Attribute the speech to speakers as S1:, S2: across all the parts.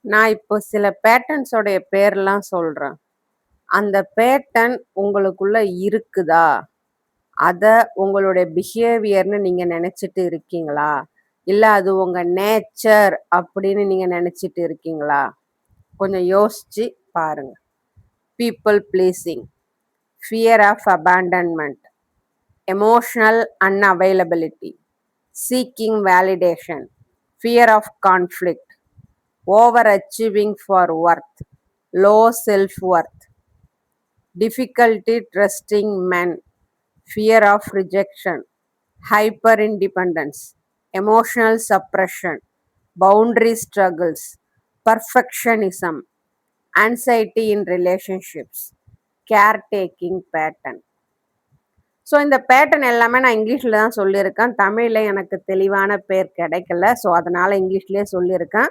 S1: நான் இப்போ சில பேட்டர்ன்ஸோடைய பேர்லாம் சொல்றேன். அந்த பேட்டர்ன் உங்களுக்குள்ள இருக்குதா? அத உங்களுடைய பிஹேவியர்ன்னு நீங்க நெனச்சுட்டு இருக்கீங்களா? இல்ல அது உங்க நேச்சர் அப்படின்னு நீங்க நெனச்சுட்டு இருக்கீங்களா? கொஞ்சம் யோசிச்சு பாருங்க. People pleasing, fear of abandonment, emotional unavailability, seeking validation, fear of conflict, over achieving for worth, low self worth, difficulty trusting men, fear of rejection, hyperindependence, emotional suppression, boundary struggles, perfectionism, anxiety in relationships, caretaking pattern. So இந்த pattern எல்லாமே நான் இங்கிலீஷில் தான் சொல்லியிருக்கேன். தமிழில் எனக்கு தெளிவான பேர் கிடைக்கல. ஸோ அதனால் இங்கிலீஷ்லேயே சொல்லியிருக்கேன்.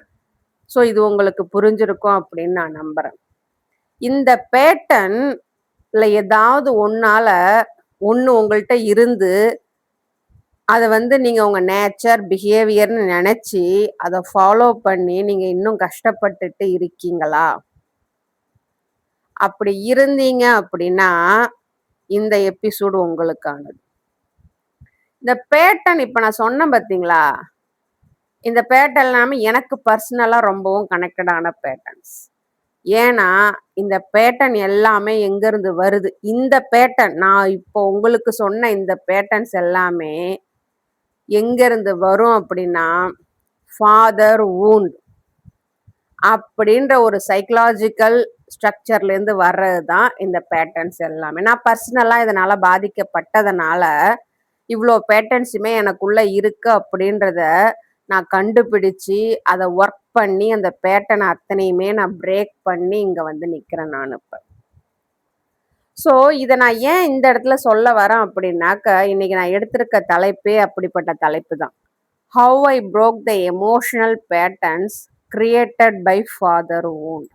S1: ஸோ இது உங்களுக்கு புரிஞ்சிருக்கும் அப்படின்னு நான் நம்புகிறேன். இந்த பேட்டர்ன்ல ஏதாவது ஒன்று உங்கள்கிட்ட இருந்து அதை நீங்கள் உங்கள் நேச்சர் பிஹேவியர்னு நினச்சி அதை ஃபாலோ பண்ணி நீங்கள் இன்னும் கஷ்டப்பட்டுட்டு இருக்கீங்களா? அப்படி இருந்தீங்க அப்படின்னா இந்த எபிசோடு உங்களுக்கானது. இந்த பேட்டர்ன் இப்போ நான் சொன்னேன் பார்த்தீங்களா, இந்த பேட்டர்ன் எல்லாமே எனக்கு பர்சனலாக ரொம்பவும் கனெக்டடான பேட்டர்ன்ஸ். ஏன்னா இந்த பேட்டர்ன் எல்லாமே எங்கேருந்து வருது? இந்த பேட்டர்ன் நான் இப்போ உங்களுக்கு சொன்ன இந்த பேட்டர்ன்ஸ் எல்லாமே எங்கேருந்து வரும் அப்படின்னா, ஃபாதர் வூண்ட் அப்படின்ற ஒரு சைக்கலாஜிக்கல் ஸ்ட்ரக்சர்லேருந்து வர்றது தான் இந்த பேட்டர்ன்ஸ் எல்லாமே. நான் பர்சனலாக இதனால் பாதிக்கப்பட்டதுனால இவ்வளோ பேட்டர்ன்ஸுமே எனக்குள்ளே இருக்கு அப்படின்றத நான் கண்டுபிடிச்சி அதை ஒர்க் பண்ணி அந்த பேட்டர்னை அத்தனையுமே நான் பிரேக் பண்ணி இங்கே நிற்கிறேன் நான் இப்போ. ஸோ இதை நான் ஏன் இந்த இடத்துல சொல்ல வரேன் அப்படின்னாக்க, இன்னைக்கு நான் எடுத்திருக்க தலைப்பே அப்படிப்பட்ட தலைப்பு தான். How I broke the emotional patterns created by father wound.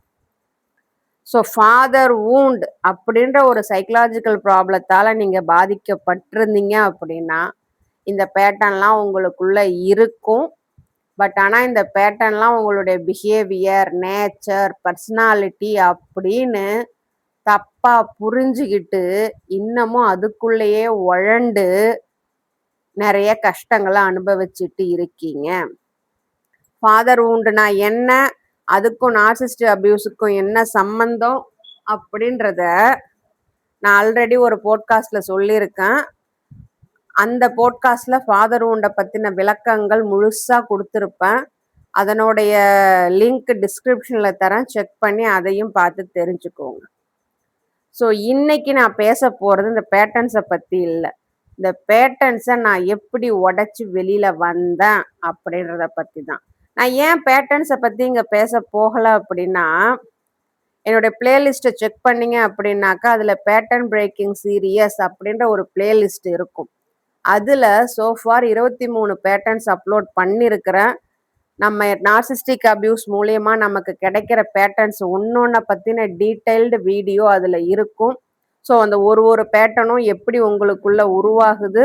S1: So father wound அப்படின்ற ஒரு சைக்கலாஜிக்கல் ப்ராப்ளத்தால் நீங்கள் பாதிக்கப்பட்டிருந்தீங்க அப்படின்னா இந்த பேட்டர்ன்லாம் உங்களுக்குள்ள இருக்கும். பட் ஆனால் இந்த பேட்டர்ன்லாம் உங்களுடைய பிஹேவியர், நேச்சர், பர்சனாலிட்டி அப்படின்னு தப்பாக புரிஞ்சுக்கிட்டு இன்னமும் அதுக்குள்ளேயே உழண்டு நிறைய கஷ்டங்களை அனுபவிச்சுட்டு இருக்கீங்க. ஃபாதர் வூண்டுனா என்ன, அதுக்கும் நார்சிஸ்ட் அபியூஸுக்கும் என்ன சம்பந்தம் அப்படின்றத நான் ஆல்ரெடி ஒரு போட்காஸ்ட்ல சொல்லியிருக்கேன். அந்த போட்காஸ்ட்ல ஃபாதர் வூண்டை பற்றின விளக்கங்கள் முழுசாக கொடுத்துருப்பேன். அதனுடைய லிங்க் டிஸ்கிரிப்ஷனில் தரேன், செக் பண்ணி அதையும் பார்த்து தெரிஞ்சுக்கோங்க. ஸோ இன்னைக்கு நான் பேச போகிறது இந்த பேட்டர்ன்ஸை பற்றி இல்லை. இந்த பேட்டர்ன்ஸை நான் எப்படி உடச்சி வெளியில் வந்தேன் அப்படின்றத பற்றி தான். நான் ஏன் பேட்டர்ன்ஸை பற்றி இங்கே பேச போகலை அப்படின்னா, என்னுடைய பிளேலிஸ்ட்டை செக் பண்ணிங்க அப்படின்னாக்கா அதில் பேட்டர்ன் பிரேக்கிங் சீரியஸ் அப்படின்ற ஒரு பிளேலிஸ்ட் இருக்கும். அதில் சோஃபார் 23 பேட்டர்ன்ஸ் அப்லோட் பண்ணியிருக்கிறேன். நம்ம நார்சிஸ்டிக் அபியூஸ் மூலியமாக நமக்கு கிடைக்கிற பேட்டர்ன்ஸ் ஒன்னொன்றை பற்றின டீட்டெயில்டு வீடியோ அதில் இருக்கும். ஸோ அந்த ஒரு பேட்டர்னும் எப்படி உங்களுக்குள்ள உருவாகுது,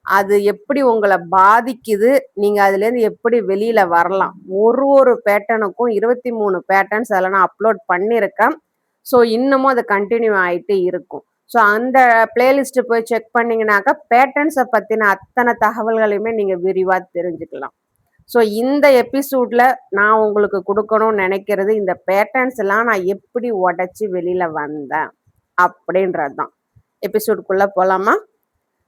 S1: அது எப்படி உங்களை பாதிக்குது, நீங்கள் அதுலேருந்து எப்படி வெளியில் வரலாம், ஒரு பேட்டர்னுக்கும் 23 பேட்டர்ன்ஸ் அதில் நான் அப்லோட் பண்ணியிருக்கேன். ஸோ இன்னமும் அது கண்டினியூ ஆகிட்டு இருக்கும். ஸோ அந்த பிளேலிஸ்ட்டு போய் செக் பண்ணிங்கனாக்கா பேட்டர்ன்ஸை பற்றின அத்தனை தகவல்களையுமே நீங்கள் விரிவாக தெரிஞ்சுக்கலாம். ஸோ இந்த எபிசோடில் நான் உங்களுக்கு கொடுக்கணும்னு நினைக்கிறது இந்த பேட்டர்ன்ஸ் எல்லாம் நான் எப்படி உடச்சி வெளியில் வந்தேன் அப்படின்றது தான். எபிசோடுக்குள்ளே போகலாமா?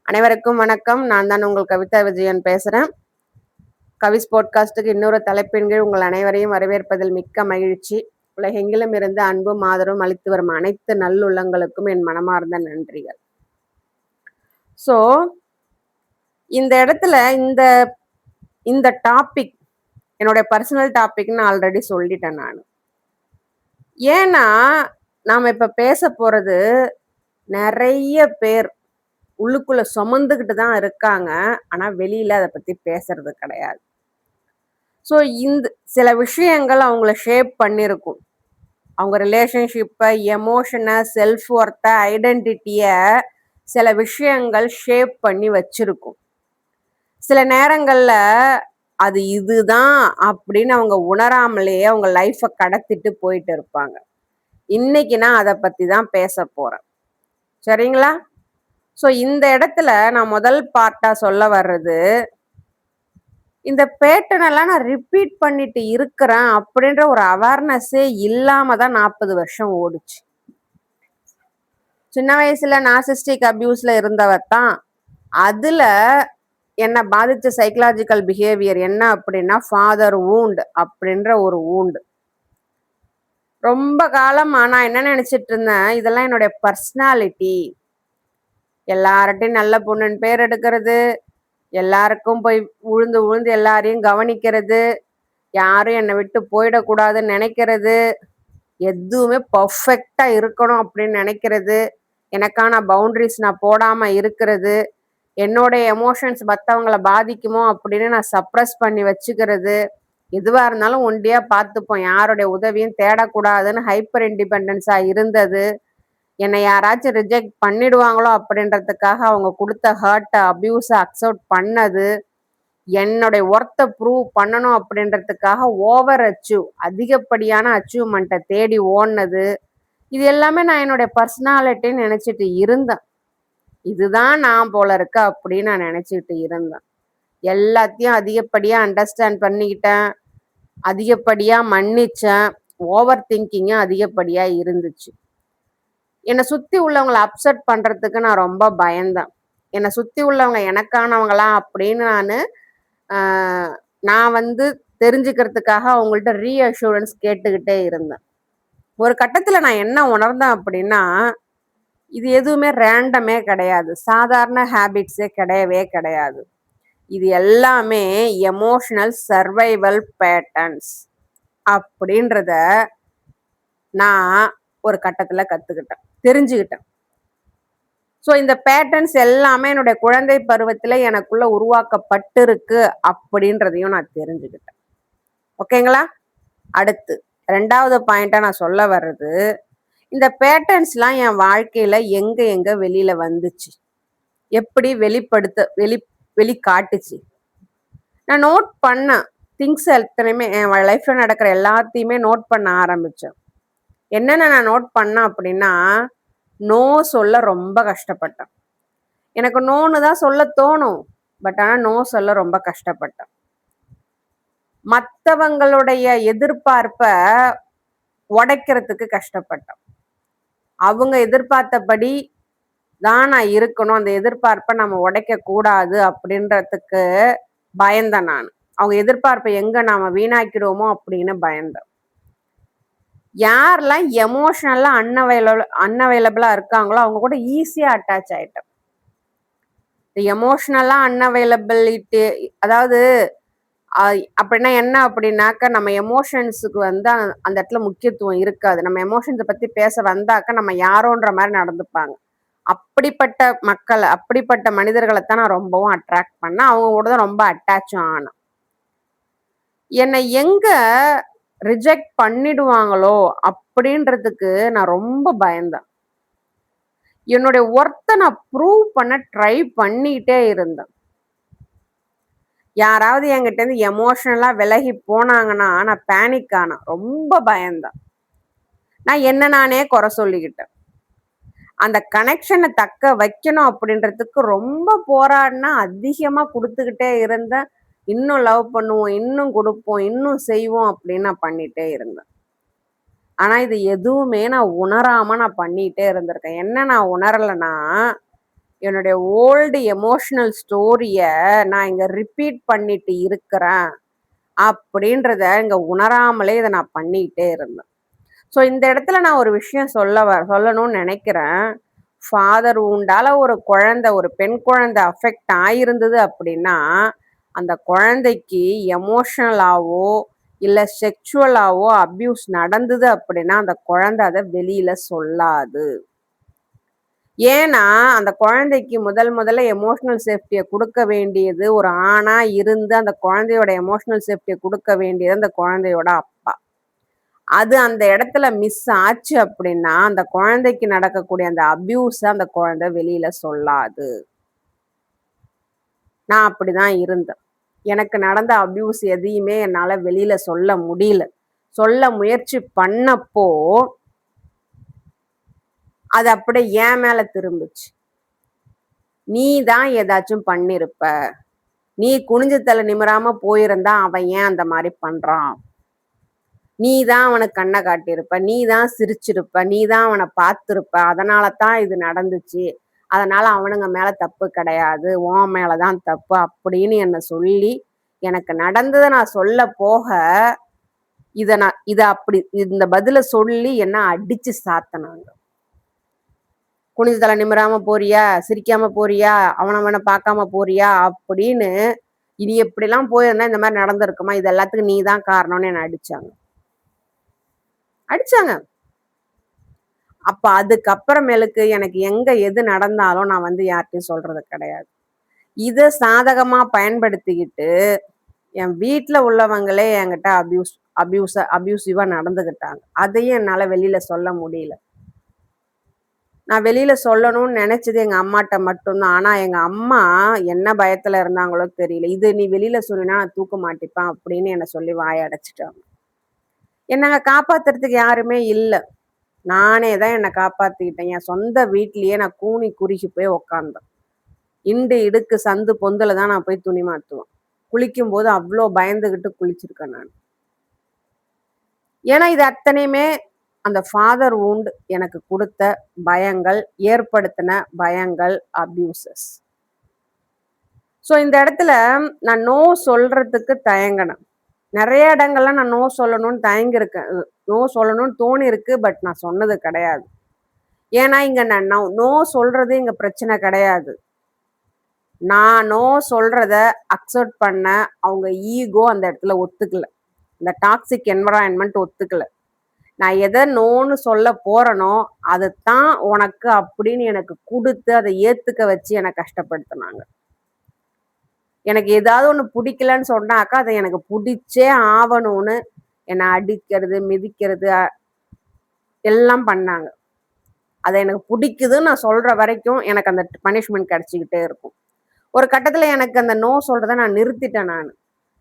S1: அனைவருக்கும் வணக்கம். நான் தான் உங்கள் கவிதா விஜயன் பேசுகிறேன். கவிஸ் பாட்காஸ்ட்டுக்கு இன்னொரு தலைப்பின் கீழ் உங்கள் அனைவரையும் வரவேற்பதில் மிக்க மகிழ்ச்சி. உலகெங்கிலும் இருந்து அன்பும் ஆதரவும் அளித்து வரும் அனைத்து நல்லுள்ளங்களுக்கும் என் மனமார்ந்த நன்றிகள். ஸோ இந்த இடத்துல இந்த டாபிக் என்னுடைய பர்சனல் டாபிக்னு ஆல்ரெடி சொல்லிட்டேன் நான். ஏன்னா நாம் இப்போ பேச போகிறது நிறைய பேர் உள்ளுக்குள்ளே சுமந்துக்கிட்டு தான் இருக்காங்க, ஆனால் வெளியில் அதை பற்றி பேசுறது கிடையாது. ஸோ இந்த சில விஷயங்கள் அவங்கள ஷேப் பண்ணியிருக்கும். அவங்க ரிலேஷன்ஷிப்பை, எமோஷனை, செல்ஃப் ஒர்த்தை, ஐடென்டிட்டியை சில விஷயங்கள் ஷேப் பண்ணி வச்சிருக்கும். சில நேரங்களில் அது இதுதான் அப்படின்னு அவங்க உணராமலேயே அவங்க லைஃப்பை கடத்திட்டு போயிட்டு இருப்பாங்க. இன்னைக்கு நான் அதை பத்தி தான் பேச போறேன். சரிங்களா? ஸோ இந்த இடத்துல நான் முதல் பார்ட்டா சொல்ல வர்றது, இந்த பேட்டர்ன் எல்லாம் நான் ரிப்பீட் பண்ணிட்டு இருக்கிறேன் அப்படின்ற ஒரு அவேர்னஸே இல்லாம தான் 40 வருஷம் ஓடுச்சு. சின்ன வயசுல நார்சிஸ்டிக் அபியூஸ்ல இருந்தவர் தான். அதுல என்ன பாதிச்ச சைக்கலாஜிக்கல் பிஹேவியர் என்ன அப்படின்னா ஃபாதர் வூண்ட் அப்படின்ற ஒரு வூண்ட். ரொம்ப காலமா நான் என்ன நினைச்சிட்டு இருந்தேன், இதெல்லாம் என்னுடைய பர்சனாலிட்டி. எல்லார்ட்டையும் நல்ல பொண்ணுன்னு பேர் எடுக்கிறது, எல்லாருக்கும் போய் உழுந்து உழுந்து எல்லாரையும் கவனிக்கிறது, யாரும் என்னை விட்டு போயிடக்கூடாதுன்னு நினைக்கிறது, எதுவுமே பர்ஃபெக்டா இருக்கணும் அப்படின்னு நினைக்கிறது, எனக்கான பவுண்டரிஸ் நான் போடாம இருக்கிறது, என்னோட எமோஷன்ஸ் மற்றவங்கள பாதிக்குமோ அப்படின்னு நான் சப்ரஸ் பண்ணி வச்சுக்கிறது, எதுவா இருந்தாலும் ஒண்டியா பார்த்துப்போம், யாருடைய உதவியும் தேடக்கூடாதுன்னு ஹைப்பர் இண்டிபெண்டன்ஸா இருந்தது, என்னை யாராச்சும் ரிஜெக்ட் பண்ணிடுவாங்களோ அப்படின்றதுக்காக அவங்க கொடுத்த ஹர்ட்டை அபியூஸை அக்செப்ட் பண்ணது, என்னுடைய ஒர்த்தை ப்ரூவ் பண்ணணும் அப்படின்றதுக்காக ஓவர் அச்சீவ் அதிகப்படியான அச்சீவ்மெண்ட்டை தேடி ஓடினது, இது எல்லாமே நான் என்னுடைய பர்சனாலிட்டின்னு நினைச்சிட்டு இருந்தேன். இதுதான் நான் போல இருக்க அப்படின்னு நான் நினைச்சிட்டு இருந்தேன். எல்லாத்தையும் அதிகப்படியா அண்டர்ஸ்டாண்ட் பண்ணிக்கிட்டேன், அதிகப்படியா மன்னிச்சேன், ஓவர் திங்கிங்கும் அதிகப்படியா இருந்துச்சு. என்னை சுத்தி உள்ளவங்களை அப்செட் பண்றதுக்கு நான் ரொம்ப பயந்தேன். என்னை சுத்தி உள்ளவங்க எனக்கானவங்களா அப்படின்னு நான் தெரிஞ்சுக்கிறதுக்காக அவங்கள்ட்ட ரீஅஷூரன்ஸ் கேட்டுக்கிட்டே இருந்தேன். ஒரு கட்டத்துல நான் என்ன உணர்ந்தேன் அப்படின்னா, இது எதுவுமே ரேண்டமே கிடையாது, சாதாரண ஹேபிட்ஸே கிடையவே கிடையாது. இது எல்லாமே எமோஷனல் சர்வைவல் பேட்டர்ன்ஸ் அப்படின்றத நான் ஒரு கட்டத்துல கத்துக்கிட்டேன், தெரிஞ்சுக்கிட்டேன். ஸோ இந்த பேட்டர்ன்ஸ் எல்லாமே என்னுடைய குழந்தை பருவத்துல எனக்குள்ள உருவாக்கப்பட்டிருக்கு அப்படின்றதையும் நான் தெரிஞ்சுக்கிட்டேன். ஓகேங்களா? அடுத்து 2வது பாயிண்டா நான் சொல்ல வர்றது, இந்த பேட்டர்ன்ஸ்லாம் என் வாழ்க்கையில எங்க வெளியில வந்துச்சு, எப்படி வெளி காட்டுச்சு. நான் நோட் பண்ணேன், திங்ஸ் எத்தனையுமே என் லைஃப்ல நடக்கிற எல்லாத்தையுமே நோட் பண்ண ஆரம்பிச்சேன். என்னென்ன நான் நோட் பண்ணேன் அப்படின்னா, நோ சொல்ல ரொம்ப கஷ்டப்பட்டேன். எனக்கு நோன்னு தான் சொல்ல தோணும், பட் ஆனால் நோ சொல்ல ரொம்ப கஷ்டப்பட்டேன். மற்றவங்களுடைய எதிர்பார்ப்ப உடைக்கிறதுக்கு கஷ்டப்பட்டேன். அவங்க எதிர்பார்த்தபடி தான் நான் இருக்கணும், அந்த எதிர்பார்ப்பை நம்ம உடைக்க கூடாது அப்படின்றதுக்கு பயந்தேன் நான். அவங்க எதிர்பார்ப்பை எங்க நாம வீணாக்கிடுவோமோ அப்படின்னு பயந்தேன். யாரெல்லாம் எமோஷனலா அன்அவைலபிளா இருக்காங்களோ அவங்க கூட ஈஸியா அட்டாச் ஆயிட்டேன். எமோஷனலா அன்அவைலபிலிட்டி, அதாவது அப்படின்னா என்ன அப்படின்னாக்க, நம்ம எமோஷன்ஸுக்கு அந்த இடத்துல முக்கியத்துவம் இருக்காது. நம்ம எமோஷன்ஸை பத்தி பேச வந்தாக்க நம்ம யாரோன்ற மாதிரி நடந்துப்பாங்க. அப்படிப்பட்ட மக்கள், அப்படிப்பட்ட மனிதர்களை தான் நான் ரொம்பவும் அட்ராக்ட் பண்ணேன். அவங்க கூட தான் ரொம்ப அட்டாச்சும் ஆனேன். என்னை எங்க ரிஜெக்ட் பண்ணிடுவாங்களோ அப்படின்றதுக்கு நான் ரொம்ப பயந்தேன். என்னுடைய ஒர்த்தை நான் ப்ரூவ் பண்ண ட்ரை பண்ணிக்கிட்டே இருந்தேன். யாராவது என்கிட்ட இருந்து எமோஷனலா விலகி போனாங்கன்னா நான் பேனிக் ஆனேன், ரொம்ப பயந்தேன். நான் என்ன நானே குறை சொல்லிக்கிட்டேன். அந்த கனெக்ஷனை தக்க வைக்கணும் அப்படின்றதுக்கு ரொம்ப போராடினா, அதிகமா கொடுத்துக்கிட்டே இருந்தேன். இன்னும் லவ் பண்ணுவோம், இன்னும் கொடுப்போம், இன்னும் செய்வோம் அப்படின்னு நான் பண்ணிட்டே இருந்தேன். ஆனா இது எதுவுமே நான் உணராம நான் பண்ணிட்டே இருந்திருக்கேன். என்ன நான் உணரலைன்னா, என்னுடைய ஓல்டு எமோஷனல் ஸ்டோரிய நான் இங்க ரிப்பீட் பண்ணிட்டு இருக்கிறேன் அப்படின்றத இங்க உணராமலே இதை நான் பண்ணிக்கிட்டே இருந்தேன். ஸோ இந்த இடத்துல நான் ஒரு விஷயம் சொல்லணும்னு நினைக்கிறேன். ஃபாதர் உண்டால ஒரு குழந்தை, ஒரு பெண் குழந்தை அஃபெக்ட் ஆயிருந்தது அப்படின்னா, அந்த குழந்தைக்கு எமோஷனலாவோ இல்லை செக்ஷுவலாவோ அபியூஸ் நடந்தது அப்படின்னா அந்த குழந்தை அதை வெளியில சொல்லாது. ஏன்னா அந்த குழந்தைக்கு முதல்ல எமோஷனல் சேஃப்டியை கொடுக்க வேண்டியது ஒரு ஆணா இருந்து அந்த குழந்தையோட எமோஷனல் சேஃப்டியை கொடுக்க வேண்டியது அந்த குழந்தையோட அப்பா. அது அந்த இடத்துல மிஸ் ஆச்சு அப்படின்னா அந்த குழந்தைக்கு நடக்கக்கூடிய அந்த அபியூஸை அந்த குழந்தை வெளியில சொல்லாது. நான் அப்படிதான் இருந்தேன். எனக்கு நடந்த அபியூஸ் எதையுமே என்னால வெளியில சொல்ல முடியல. சொல்ல முயற்சி பண்ணப்போ அது அப்படியே என் மேல திரும்புச்சு. நீ தான் ஏதாச்சும் பண்ணிருப்ப. நீ குனிஞ்சு தலை நிமிராம போயிருந்தா அவன் ஏன் அந்த மாதிரி பண்றான்? நீ தான் அவனுக்கு கண்ணை காட்டியிருப்ப, நீ தான் சிரிச்சிருப்ப, நீ தான் அவனை பார்த்திருப்ப, அதனால தான் இது நடந்துச்சு, அதனால அவனுங்க மேல தப்பு கிடையாது, உன் மேலதான் தப்பு அப்படின்னு என்ன சொல்லி எனக்கு நடந்ததை நான் சொல்ல போக இத அப்படி இந்த பதில சொல்லி என்ன அடிச்சு சாத்தினாங்க. குனிஞ்சு தலை நிமிராம போறியா, சிரிக்காம போறியா, அவனை பார்க்காம போறியா அப்படின்னு இனி எப்படிலாம் போயிருந்தா இந்த மாதிரி நடந்திருக்குமா, இது எல்லாத்துக்கும் நீ தான் காரணம்னு என்ன அடிச்சாங்க. அப்ப அதுக்கப்புறமேலுக்கு எனக்கு எங்க எது நடந்தாலும் நான் வந்து யார்கிட்டையும் சொல்றது கிடையாது. இத சாதகமா பயன்படுத்திக்கிட்டு என் வீட்டுல உள்ளவங்களே என்கிட்ட அபியூசிவா நடந்துகிட்டாங்க. அதையும் என்னால வெளியில சொல்ல முடியல. நான் வெளியில சொல்லணும்னு நினைச்சது எங்க அம்மாட்ட மட்டும்தான். ஆனா எங்க அம்மா என்ன பயத்துல இருந்தாங்களோ தெரியல. இது நீ வெளியில சொன்னா நான் தூக்க மாட்டிப்பேன் அப்படின்னு என்ன சொல்லி வாய அடைச்சிட்டாங்க. என்னங்க காப்பாத்துறதுக்கு யாருமே இல்ல. நானே தான் என்னை காப்பாத்திக்கிட்டேன். என் சொந்த வீட்லயே நான் கூனி குறுகி போய் உக்காந்தேன். இண்டு இடுக்கு சந்து பொந்துல தான் நான் போய் துணி மாத்துவேன். குளிக்கும் போது அவ்வளோ பயந்துகிட்டு குளிச்சிருக்கேன் நான். ஏன்னா இது அத்தனையுமே அந்த ஃபாதர் வூண்ட் எனக்கு கொடுத்த பயங்கள், ஏற்படுத்தின பயங்கள், அபியூசஸ். ஸோ இந்த இடத்துல நான் நோ சொல்றதுக்கு தயங்கினேன். நிறைய இடங்கள்ல நான் நோ சொல்லணும்னு தயங்கிருக்கேன். நோ சொல்லணும்னு தோணி இருக்கு. பட் நான் சொன்னது கிடையாது. ஏன்னா இங்க நான் நோ சொல்றது இங்க பிரச்சனை கிடையாது. நான் நோ சொல்றத அக்செப்ட் பண்ண அவங்க ஈகோ அந்த இடத்துல ஒத்துக்கல. இந்த டாக்ஸிக் என்வரான்மெண்ட் ஒத்துக்கல. நான் எதை நோன்னு சொல்ல போறனோ அதைத்தான் உனக்கு அப்படின்னு எனக்கு கொடுத்து அதை ஏத்துக்க வச்சு என்னை கஷ்டப்படுத்தினாங்க. எனக்கு ஏதாவது ஒண்ணு பிடிக்கலன்னு சொன்னாக்கா அதை எனக்கு பிடிச்சே ஆவணும்னு என்னை அடிக்கிறது, மிதிக்கிறது எல்லாம் பண்ணாங்க. அதை எனக்கு பிடிக்குதுன்னு நான் சொல்ற வரைக்கும் எனக்கு அந்த பனிஷ்மெண்ட் கிடைச்சிக்கிட்டே இருக்கும். ஒரு கட்டத்துல எனக்கு அந்த நோ சொல்றதை நான் நிறுத்திட்டேன்.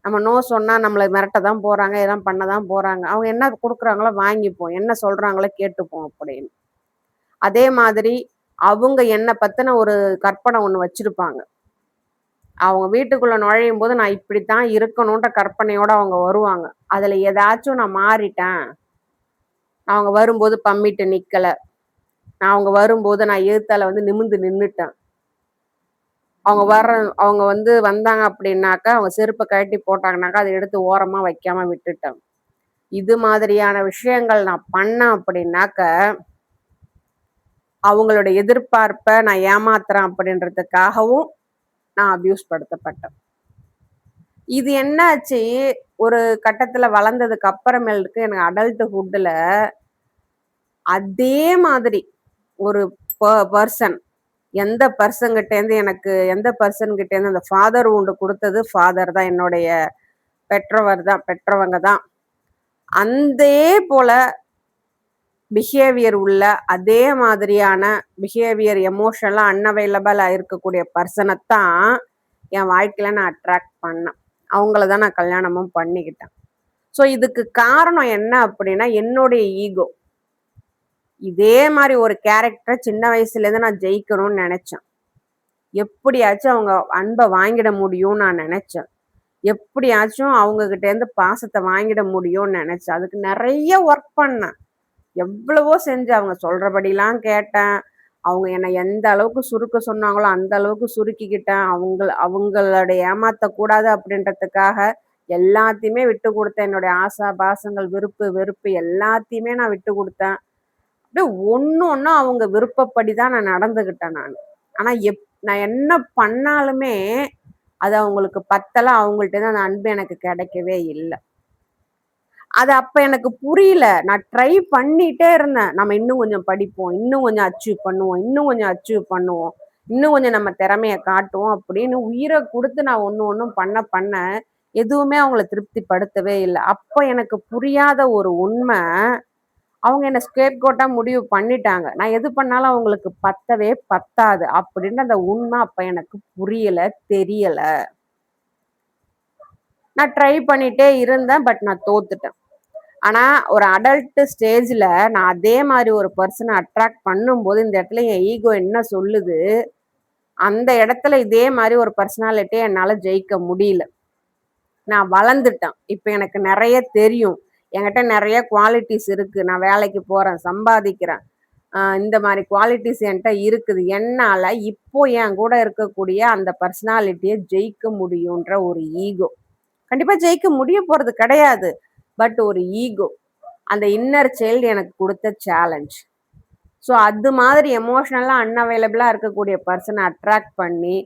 S1: நம்ம நோ சொன்னா நம்மளை மிரட்ட தான் போறாங்க, இதெல்லாம் பண்ணதான் போறாங்க, அவங்க என்ன கொடுக்குறாங்களோ வாங்கிப்போம், என்ன சொல்றாங்களோ கேட்டுப்போம் அப்படின்னு. அதே மாதிரி அவங்க என்னை பத்தின ஒரு கற்பனை ஒண்ணு வச்சிருப்பாங்க. அவங்க வீட்டுக்குள்ள நுழையும் போது நான் இப்படித்தான் இருக்கணும்ன்ற கற்பனையோட அவங்க வருவாங்க. அதுல ஏதாச்சும் நான் மாறிட்டேன், அவங்க வரும்போது பம்மிட்டு நிக்கல, நான் அவங்க வரும்போது நான் எதிர்த்தால வந்து நிமிந்து நின்னுட்டேன், அவங்க வந்தாங்க அப்படின்னாக்கா அவங்க செருப்பை கழட்டி போட்டாங்கனாக்கா அதை எடுத்து ஓரமா வைக்காம விட்டுட்டேன். இது மாதிரியான விஷயங்கள் நான் பண்ணேன் அப்படின்னாக்க அவங்களோட எதிர்பார்ப்பை நான் ஏமாத்துறேன் அப்படின்றதுக்காகவும் நான் அபியூஸ் படுத்தப்பட்டேன். இது என்னாச்சு, ஒரு கட்டத்துல வளர்ந்ததுக்கு அப்புறமேலுக்கு எனக்கு அடல்ட்ஹுட்ல அதே மாதிரி ஒரு பர்சன் எந்த பர்சன் கிட்ட இருந்து அந்த ஃபாதர் உண்டு கொடுத்தது ஃபாதர் தான், என்னுடைய பெற்றவங்க தான். அதே போல பிஹேவியர் உள்ள அதே மாதிரியான பிஹேவியர் எமோஷனலா அன்அவைலபிளா இருக்கக்கூடிய பர்சனைத்தான் என் வாழ்க்கையில நான் அட்ராக்ட் பண்ணேன். அவங்கள தான் நான் கல்யாணமும் பண்ணிக்கிட்டேன். ஸோ இதுக்கு காரணம் என்ன அப்படின்னா என்னுடைய ஈகோ. இதே மாதிரி ஒரு கேரக்டரை சின்ன வயசுல இருந்து நான் ஜெயிக்கணும்னு நினைச்சேன். எப்படியாச்சும் அவங்க அன்பை வாங்கிட முடியும்னு நான் நினைச்சேன். எப்படியாச்சும் அவங்க கிட்ட இருந்து பாசத்தை வாங்கிட முடியும்னு நினைச்சேன். அதுக்கு நிறைய ஒர்க் பண்ணேன். எவ்வளவோ செஞ்சு அவங்க சொல்றபடிலாம் கேட்டேன். அவங்க என்னை எந்த அளவுக்கு சுருக்க சொன்னாங்களோ அந்த அளவுக்கு சுருக்கிக்கிட்டேன். அவங்களோட ஏமாத்தக்கூடாது அப்படின்றதுக்காக எல்லாத்தையுமே விட்டு கொடுத்தேன். என்னுடைய ஆசா பாசங்கள், விருப்பு வெறுப்பு எல்லாத்தையுமே நான் விட்டு கொடுத்தேன். அப்படியே ஒன்னும் அவங்க விருப்பப்படிதான் நான் நடந்துகிட்டேன் நான். ஆனா நான் என்ன பண்ணாலுமே அது அவங்களுக்கு பத்தல. அவங்கள்ட்ட இருந்து அந்த அன்பு எனக்கு கிடைக்கவே இல்லை. அது அப்ப எனக்கு புரியல. நான் ட்ரை பண்ணிட்டே இருந்தேன். நம்ம இன்னும் கொஞ்சம் படிப்போம், இன்னும் கொஞ்சம் அச்சீவ் பண்ணுவோம், இன்னும் கொஞ்சம் நம்ம திறமைய காட்டுவோம் அப்படின்னு உயிரை கொடுத்து நான் ஒண்ணும் பண்ண எதுவுமே அவங்கள திருப்திப்படுத்தவே இல்லை. அப்ப எனக்கு புரியாத ஒரு உண்மை, அவங்க என்ன ஸ்கேப் கோட்டா முடிவு பண்ணிட்டாங்க. நான் எது பண்ணாலும் அவங்களுக்கு பத்தவே பத்தாது அப்படின்னு அந்த உண்மை அப்ப எனக்கு புரியல, தெரியல. நான் ட்ரை பண்ணிட்டே இருந்தேன். பட் நான் தோத்துட்டேன். ஆனா ஒரு அடல்ட் ஸ்டேஜ்ல நான் அதே மாதிரி ஒரு பர்சனை அட்ராக்ட் பண்ணும்போது இந்த இடத்துல என் ஈகோ என்ன சொல்லுது, அந்த இடத்துல இதே மாதிரி ஒரு பர்சனாலிட்டியை என்னால ஜெயிக்க முடியல. நான் வளர்ந்துட்டேன். இப்ப எனக்கு நெறைய தெரியும். என்கிட்ட நெறைய குவாலிட்டிஸ் இருக்கு. நான் வேலைக்கு போறேன், சம்பாதிக்கிறேன். இந்த மாரி குவாலிட்டிஸ் என்ட்ட இருக்குது. என்னால இப்போ என் கூட இருக்கக்கூடிய அந்த பர்சனாலிட்டிய ஜெயிக்க முடியுன்ற ஒரு ஈகோ. கண்டிப்பா ஜெயிக்க முடிய போறது கிடையாது. பட் ஒரு ஈகோ. அந்த இன்னர் சைல்டு எனக்கு குடுத்த சேலஞ்ச். ஸோ அது மாதிரி எமோஷனலா அன்அவைலபிளா இருக்கக்கூடிய பர்சனை அட்ராக்ட் பண்ணி,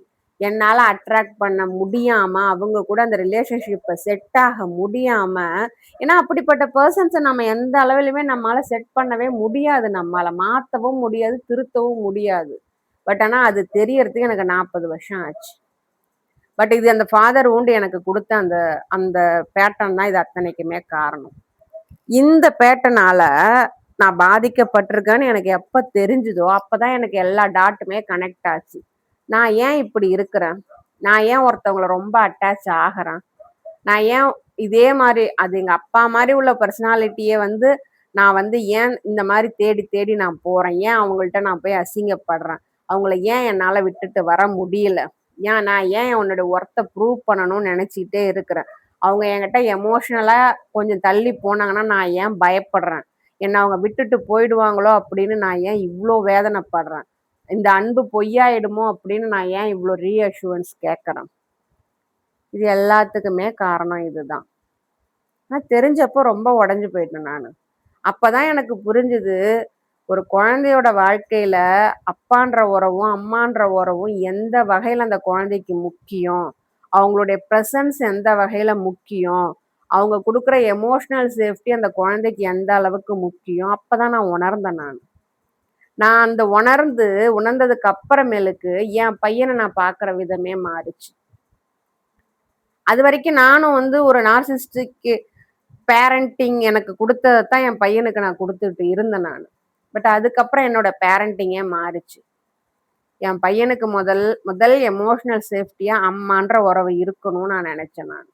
S1: என்னால அட்ராக்ட் பண்ண முடியாம, அவங்க கூட அந்த ரிலேஷன்ஷிப்ப செட் ஆக முடியாம, ஏன்னா அப்படிப்பட்ட பெர்சன்ஸ நம்ம எந்த அளவிலுமே நம்மால செட் பண்ணவே முடியாது. நம்மால மாத்தவும் முடியாது, திருத்தவும் முடியாது. பட் ஆனா அது தெரியறதுக்கு எனக்கு 40 வருஷம் ஆச்சு. பட் இது அந்த ஃபாதர் வூண்ட் எனக்கு குடுத்த அந்த அந்த பேட்டர்ன் தான் இது அத்தனைக்குமே காரணம். இந்த பேட்டர்னால நான் பாதிக்கப்பட்டிருக்கேன்னு எனக்கு எப்ப தெரிஞ்சுதோ, அப்பதான் எனக்கு எல்லா டாட்டுமே கனெக்ட் ஆச்சு. நான் ஏன் இப்படி இருக்கிறேன்? நான் ஏன் ஒருத்தவங்கள ரொம்ப அட்டாச் ஆகுறேன்? நான் ஏன் இதே மாரி அது எங்க அப்பா மாரி உள்ள பர்சனாலிட்டிய வந்து நான் வந்து ஏன் இந்த மாரி தேடி தேடி நான் போறேன்? ஏன் அவங்கள்ட்ட நான் போய் அசிங்கப்படுறேன்? அவங்கள ஏன் என்னால விட்டுட்டு வர முடியல? நான் ஏன் உன்னோட ஒர்த்த ப்ரூவ் பண்ணணும்னு நெனச்சுக்கிட்டே இருக்கிறேன்? அவங்க என்கிட்ட எமோஷனலா கொஞ்சம் தள்ளி போனாங்கன்னா, நான் ஏன் பயப்படுறேன்? என்ன அவங்க விட்டுட்டு போயிடுவாங்களோ அப்படின்னு நான் ஏன் இவ்ளோ வேதனைப்படுறேன்? இந்த அன்பு பொய்யாயிடுமோ அப்படின்னு நான் ஏன் இவ்ளோ ரீஅஷ்யூரன்ஸ் கேட்கறேன்? இது எல்லாத்துக்குமே காரணம் இதுதான். நான் தெரிஞ்சப்போ ரொம்ப உடைஞ்சு போயிட்டேன் நானு. அப்பதான் எனக்கு புரிஞ்சுது, ஒரு குழந்தையோட வாழ்க்கையில அப்பான்ற உறவும், அம்மான்ற உறவும் எந்த வகையில அந்த குழந்தைக்கு முக்கியம். அவங்களுடைய பிரசன்ஸ் எந்த வகையில முக்கியம். அவங்க குடுக்குற எமோஷனல் சேஃப்டி அந்த குழந்தைக்கு எந்த அளவுக்கு முக்கியம். அப்பதான் நான் உணர்ந்தேன் நானு. நான் அந்த உணர்ந்ததுக்கு அப்புறமேலுக்கு என் பையன நான் பார்க்குற விதமே மாறுச்சு. அதுவரைக்கும் நானும் வந்து ஒரு நார்சிசிஸ்டிக் பேரண்டிங் எனக்கு குடுத்தத தான் என் பையனுக்கு நான் குடுத்துட்டு இருந்தேன் நானு. பட் அதுக்கப்புறம் என்னோட பேரண்டிங்கே மாறுச்சு. என் பையனுக்கு முதல் எமோஷனல் சேஃப்டியா அம்மான்ற உறவு இருக்கணும்னு நான் நெனச்சேன் நானு.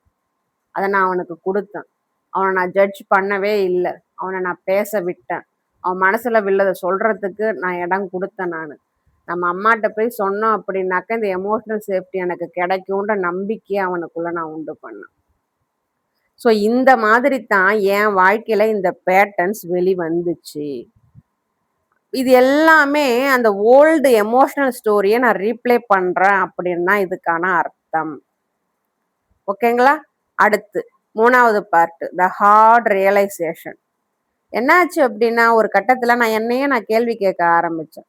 S1: அத நான் அவனுக்கு குடுத்தேன். அவன நான் ஜட்ஜ் பண்ணவே இல்ல. அவன நான் பேச விட்டேன். அவன் மனசுல உள்ளத சொல்றதுக்கு நான் இடம் குடுத்தேன் நானு. நம்ம அம்மாட்ட போய் சொன்னோம் அப்படின்னாக்க, இந்த எமோஷனல் சேஃப்டி எனக்கு கிடைக்கும்ன்ற நம்பிக்கைய அவனுக்குள்ள நான் உண்டு பண்ணேன். ஸோ இந்த மாதிரி தான் என் வாழ்க்கையில இந்த பேட்டர்ன்ஸ் வெளிவந்துச்சு. இது எல்லாமே அந்த ஓல்டு எமோஷனல் ஸ்டோரிய நான் ரீப்ளே பண்றேன் அப்படின்னு தான் இதுக்கான அர்த்தம். ஓகேங்களா? அடுத்து 3வது பார்ட் த ஹார்ட் ரியலைசேஷன். என்னாச்சு அப்படின்னா, ஒரு கட்டத்துல என்னையே நான் கேள்வி கேட்க ஆரம்பிச்சேன்.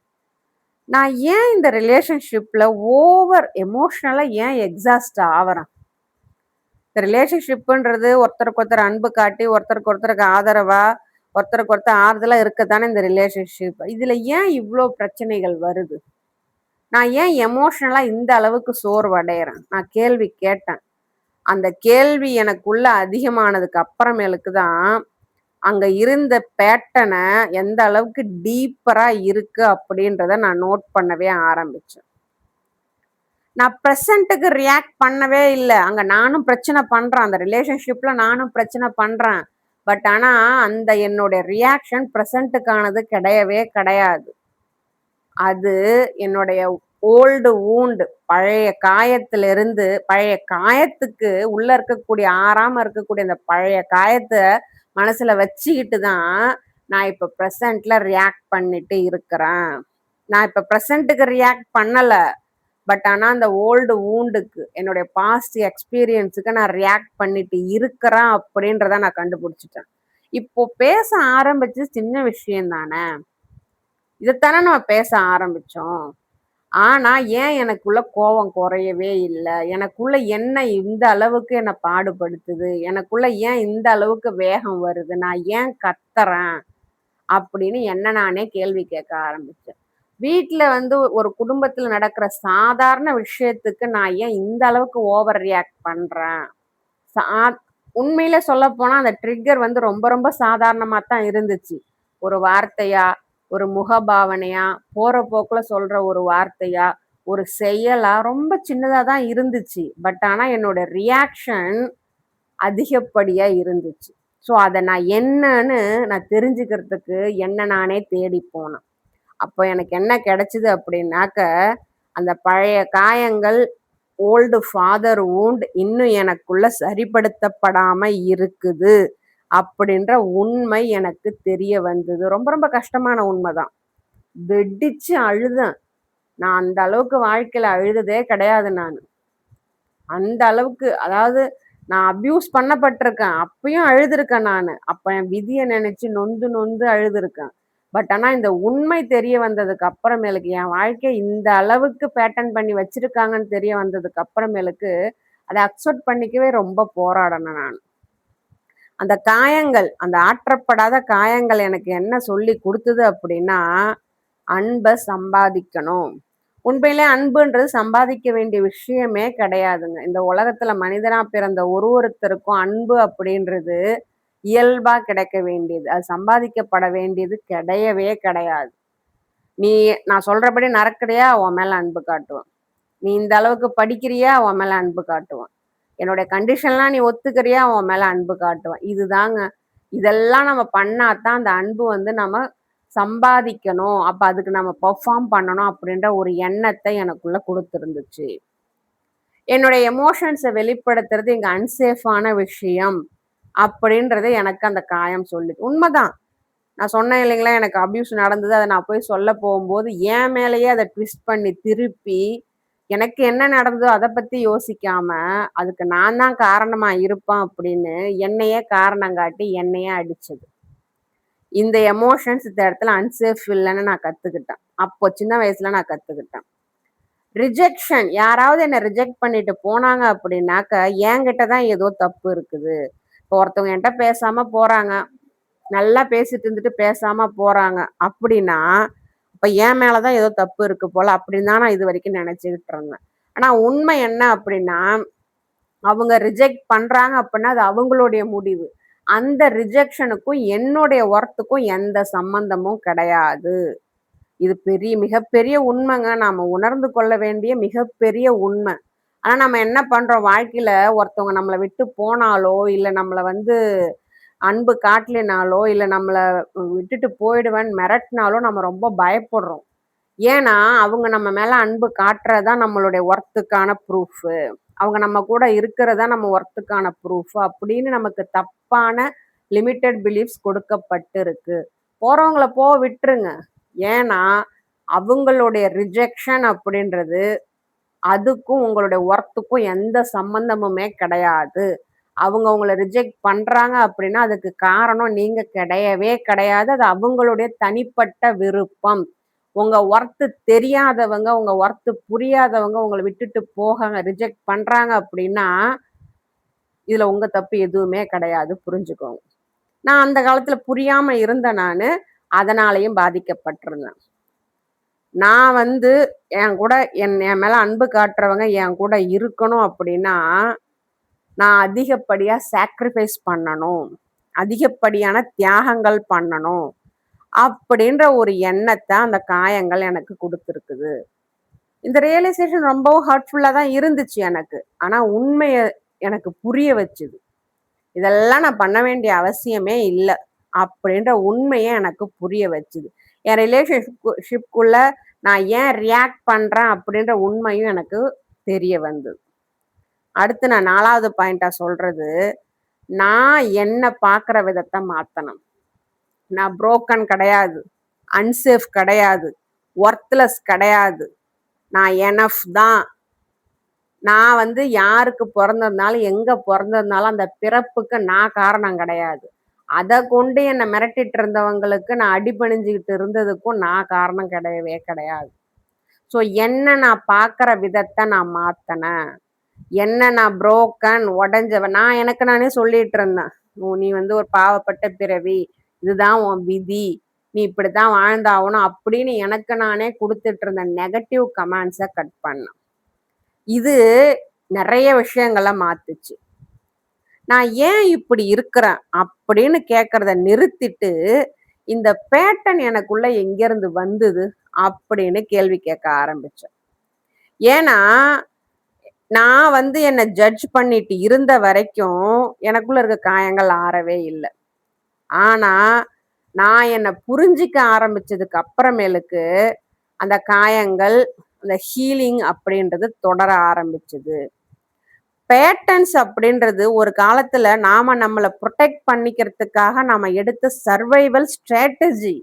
S1: நான் ஏன் இந்த ரிலேஷன்ஷிப்ல ஓவர் எமோஷனலா ஏன் எக்ஸாஸ்ட் ஆவறேன்? இந்த ரிலேஷன்ஷிப்ன்றது ஒருத்தருக்கு ஒருத்தர் அன்பு காட்டி, ஒருத்தருக்கு ஒருத்தருக்கு ஆதரவா, ஒருத்தருக்கு ஒருத்தர் ஆறுதலா இருக்கத்தானே இந்த ரிலேஷன்ஷிப். இதுல ஏன் இவ்ளோ பிரச்சனைகள் வருது? நான் ஏன் எமோஷனலா இந்த அளவுக்கு சோர்வடையறேன்? நான் கேள்வி கேட்டேன். அந்த கேள்வி எனக்குள்ள அதிகமானதுக்கு அப்புறமேலுக்கு தான், அங்க இருந்த பேட்டர்ன எந்த அளவுக்கு டீப்பரா இருக்கு அப்படின்றத நான் நோட் பண்ணவே ஆரம்பிச்சேன். நான் பிரசன்ட்டுக்கு ரியாக்ட் பண்ணவே இல்ல. அங்க நானும் பிரச்சனை பண்றேன். அந்த ரிலேஷன்ஷிப்ல நானும் பிரச்சனை பண்றேன். பட் ஆனா, அந்த என்னோட ரியாக்ஷன் பிரசன்ட்டுக்கானது கிடையவே கிடையாது. அது என்னுடைய ஓல்டு வூண்ட் பழைய காயத்திலிருந்து பழைய காயத்துக்கு உள்ள இருக்கக்கூடிய ஆறாம இருக்கக்கூடிய அந்த பழைய காயத்த மனசுல வச்சுக்கிட்டு தான், நான் இப்ப பிரசன்ட்ல ரியாக்ட் பண்ணிட்டு இருக்கிறேன். நான் இப்ப பிரசன்ட்டுக்கு ரியாக்ட் பண்ணல. பட் ஆனா அந்த ஓல்டு வூண்டுக்கு என்னுடைய பாஸ்ட் எக்ஸ்பீரியன்ஸுக்கு நான் ரியாக்ட் பண்ணிட்டு இருக்கிறேன் அப்படின்றத நான் கண்டுபிடிச்சிட்டேன். இப்போ பேச ஆரம்பிச்சு சின்ன விஷயம் தானே. இதைத்தானே நம்ம பேச ஆரம்பிச்சோம். ஆனா ஏன் எனக்குள்ள கோவம் குறையவே இல்ல? எனக்குள்ள என்ன இந்த அளவுக்கு என்ன பாடுபடுத்துது? எனக்குள்ள ஏன் இந்த அளவுக்கு வேகம் வருது? நான் ஏன் கத்துறேன்? அப்படின்னு என்ன நானே கேள்வி கேட்க ஆரம்பிச்சேன். வீட்ல வந்து ஒரு குடும்பத்துல நடக்கிற சாதாரண விஷயத்துக்கு நான் ஏன் இந்த அளவுக்கு ஓவர் ரியாக்ட் பண்றேன்? சா உண்மையிலே சொல்லப்போனா அந்த ட்ரிக்கர் வந்து ரொம்ப ரொம்ப சாதாரணமா தான் இருந்துச்சு. ஒரு வார்த்தையா, ஒரு முகபாவனையா, போற போக்குல சொல்ற ஒரு வார்த்தையா, ஒரு செயலா ரொம்ப சின்னதா தான் இருந்துச்சு. பட் ஆனா என்னோட ரியாக்ஷன் அதிகப்படியா இருந்துச்சு. ஸோ அத நான் என்னன்னு நான் தெரிஞ்சுக்கிறதுக்கு என்ன நானே தேடி போனேன். அப்போ எனக்கு என்ன கிடைச்சது அப்படின்னாக்க, அந்த பழைய காயங்கள், ஓல்டு ஃபாதர் வூண்ட் இன்னும் எனக்குள்ள சரிப்படுத்தப்படாம இருக்குது. அப்படின்ற உண்மை எனக்கு தெரிய வந்தது. ரொம்ப ரொம்ப கஷ்டமான உண்மைதான். வெடிச்சு அழுதேன். நான் அந்த அளவுக்கு வாழ்க்கையில அழுததே கிடையாது நானு. அந்த அளவுக்கு அதாவது நான் அப்யூஸ் பண்ணப்பட்டிருக்கேன். அப்பயும் அழுதுருக்கேன் நானு. அப்ப என் விதிய நினைச்சு நொந்து நொந்து அழுதுருக்கேன். பட் ஆனா இந்த உண்மை தெரிய வந்ததுக்கு அப்புறமேலுக்கு என் வாழ்க்கைய இந்த அளவுக்கு பேட்டர்ன் பண்ணி வச்சிருக்காங்கன்னு தெரிய வந்ததுக்கு அப்புறமேலுக்கு, அத அக்செப்ட் பண்ணிக்கவே ரொம்ப போராடினேன் நானு. அந்த காயங்கள், அந்த ஆற்றப்படாத காயங்கள் எனக்கு என்ன சொல்லி குடுத்தது அப்படின்னா, அன்ப சம்பாதிக்கணும். உண்மையிலே அன்புன்றது சம்பாதிக்க வேண்டிய விஷயமே கிடையாதுங்க. இந்த உலகத்துல மனிதனா பிறந்த ஒருத்தருக்கும் அன்பு அப்படின்றது இயல்பா கிடைக்க வேண்டியது. அது சம்பாதிக்கப்பட வேண்டியது கிடையவே கிடையாது. நீ நான் சொல்றபடி நடக்கிறியா? உன் மேல அன்பு காட்டுவேன். நீ இந்த அளவுக்கு படிக்கிறியா? உன் மேல அன்பு காட்டுவேன். என்னுடைய கண்டிஷன்லாம் நீ ஒத்துக்கிறியா? உன் மேல அன்பு காட்டுவேன். இதுதாங்க. இதெல்லாம் நம்ம பண்ணா தான் அந்த அன்பு வந்து நம்ம சம்பாதிக்கணும். அப்ப அதுக்கு நம்ம பெர்ஃபார்ம் பண்ணணும் அப்படின்ற ஒரு எண்ணத்த எனக்குள்ள குடுத்திருந்துச்சு. என்னுடைய எமோஷன்ஸ வெளிப்படுத்துறது இங்க அன்சேஃபான விஷயம் அப்படின்றத எனக்கு அந்த காயம் சொல்லுது. உண்மதான். நான் சொன்னேன் இல்லைங்களா, எனக்கு அப்யூஸ் நடந்தது. அத நான் போய் சொல்ல போகும்போது, என் மேலேயே அத ட்விஸ்ட் பண்ணி திருப்பி, எனக்கு என்ன நடந்ததோ அத பத்தி யோசிக்காம, அதுக்கு நான் தான் காரணமா இருப்பேன் அப்படின்னு என்னையே காரணம் காட்டி என்னையே அடிச்சது. இந்த எமோஷன்ஸ் இந்த இடத்துல அன்சேஃப் இல்லன்னு நான் கத்துக்கிட்டேன். அப்போ சின்ன வயசுல நான் கத்துக்கிட்டேன். ரிஜெக்ஷன் யாராவது என்ன ரிஜெக்ட் பண்ணிட்டு போனாங்க அப்படின்னாக்க, என்கிட்ட தான் ஏதோ தப்பு இருக்குது. இப்போ ஒருத்தவங்க என்ட்ட பேசாம போறாங்க. நல்லா பேசிட்டு இருந்துட்டு பேசாம போறாங்க அப்படின்னா, அப்ப என் மேல தான் ஏதோ தப்பு இருக்கு போல அப்படின்னு தான் நான் இதுவரைக்கும் நினைச்சுக்கிட்டு இருந்தேன். ஆனா உண்மை என்ன அப்படின்னா, அவங்க ரிஜெக்ட் பண்றாங்க அப்படின்னா, அது அவங்களுடைய முடிவு. அந்த ரிஜெக்ஷனுக்கும் என்னுடைய ஒர்த்துக்கும் எந்த சம்மந்தமும் கிடையாது. இது மிகப்பெரிய உண்மைங்க. நாம உணர்ந்து கொள்ள வேண்டிய மிகப்பெரிய உண்மை. ஆனா நம்ம என்ன பண்றோம் வாழ்க்கையில ஒருத்தவங்க நம்மள விட்டு போனாலோ, இல்ல நம்மள வந்து அன்பு காட்டலினாலோ, இல்ல நம்மள விட்டுட்டு போயிடுவேன்னு மிரட்டினாலோ நம்ம ரொம்ப பயப்படுறோம். ஏன்னா, அவங்க நம்ம மேல அன்பு காட்டுறது தான் நம்மளுடைய ஒர்த்துக்கான ப்ரூஃபு. அவங்க நம்ம கூட இருக்கிறது தான் நம்ம ஒர்த்துக்கான ப்ரூஃப் அப்படின்னு நமக்கு தப்பான லிமிட்டட் பிலீஃப்ஸ் கொடுக்கப்பட்டிருக்கு. போறவங்கள விட்டுருங்க. ஏன்னா, அவங்களுடைய ரிஜெக்ஷன் அப்படின்றது, அதுக்கும் உங்களுடைய ஒர்த்துக்கும் எந்த சம்மந்தமுமே கிடையாது. அவங்க உங்கள ரிஜெக்ட் பண்றாங்க அப்படின்னா, அதுக்கு காரணம் நீங்க கிடையவே கிடையாது. அது அவங்களுடைய தனிப்பட்ட விருப்பம். உங்க ஒர்த் தெரியாதவங்க, உங்க ஒர்த் புரியாதவங்க உங்கள விட்டுட்டு ரிஜெக்ட் பண்றாங்க அப்படின்னா, இதுல உங்க தப்பு எதுவுமே கிடையாது. புரிஞ்சுக்கோங்க. நான் அந்த காலத்துல புரியாம இருந்தேன் நானு. அதனாலயும் பாதிக்கப்பட்டிருந்தேன். நான் வந்து என் கூட என் மேல அன்பு காட்டுறவங்க என் கூட இருக்கணும் அப்படின்னா, நான் அதிகப்படியா சாக்ரிஃபைஸ் பண்ணணும். அதிகப்படியான தியாகங்கள் பண்ணணும். அப்படின்ற ஒரு எண்ணத்த அந்த காயங்கள் எனக்கு குடுத்திருக்குது. இந்த ரியலைசேஷன் ரொம்பவும் ஹர்ட்ஃபுல்லா தான் இருந்துச்சு எனக்கு. ஆனா உண்மைய எனக்கு புரிய வச்சுது. இதெல்லாம் நான் பண்ண வேண்டிய அவசியமே இல்ல. அப்படின்ற உண்மைய எனக்கு புரிய வச்சுது. என் ரிலேஷன்ஷிப்குள்ள நான் ஏன் ரியாக்ட் பண்றேன் அப்படின்ற உண்மையும் எனக்கு தெரிய வந்தது. அடுத்து நான் 4வது பாயிண்ட்டா சொல்றது, நான் என்ன பார்க்குற விதத்த மாத்தணும். நான் புரோக்கன் கிடையாது. அன்சேஃப் கிடையாது. ஒர்த்லெஸ் கிடையாது. நான் எனஃப் தான். நான் வந்து யாருக்கு பொறந்திருந்தாலும், எங்க பொறந்திருந்தாலும் அந்த பிறப்புக்கு நான் காரணம் கிடையாது. அத கொண்டு என்ன மிரட்டிட்டு இருந்தவங்களுக்கு நான் அடிபணிஞ்சுகிட்டு இருந்ததுக்கும் நான் காரணம் கிடையவே கிடையாது. ஸோ என்ன நான் பார்க்குற விதத்த நான் மாத்துனேன். என்ன நான் புரோக்கன் உடைஞ்சவன். நான் எனக்கு நானே சொல்லிட்டு இருந்தேன். நீ வந்து ஒரு பாவப்பட்ட பிறவி. இதுதான் உன் விதி. நீ இப்படித்தான் வாழ்ந்தாகணும் அப்படின்னு எனக்கு நானே குடுத்துட்டு இருந்த நெகட்டிவ் கமெண்ட்ஸ கட் பண்ணேன். இது நெறைய விஷயங்கள மாத்துச்சு. நான் ஏன் இப்படி இருக்கிறேன் அப்படின்னு கேட்கறத நிறுத்திட்டு, இந்த பேட்டர்ன் எனக்குள்ள எங்கேருந்து வந்தது அப்படின்னு கேள்வி கேட்க ஆரம்பிச்சேன். ஏன்னா, நான் வந்து என்ன ஜட்ஜ் பண்ணிட்டு இருந்த வரைக்கும் எனக்குள்ள இருக்க காயங்கள் ஆறவே இல்ல. ஆனா, நான் என்ன புரிஞ்சுக்க ஆரம்பிச்சதுக்கு அப்புறமேலுக்கு, அந்த காயங்கள், அந்த ஹீலிங் அப்படின்றது தொடர ஆரம்பிச்சது. பேட்டர்ன்ஸ் அப்படின்றது ஒரு காலத்துல நாம நம்மள புரொடெக்ட் பண்ணிக்கிறதுக்காக நாம எடுத்த சர்வைவல் ஸ்ட்ராட்டஜி.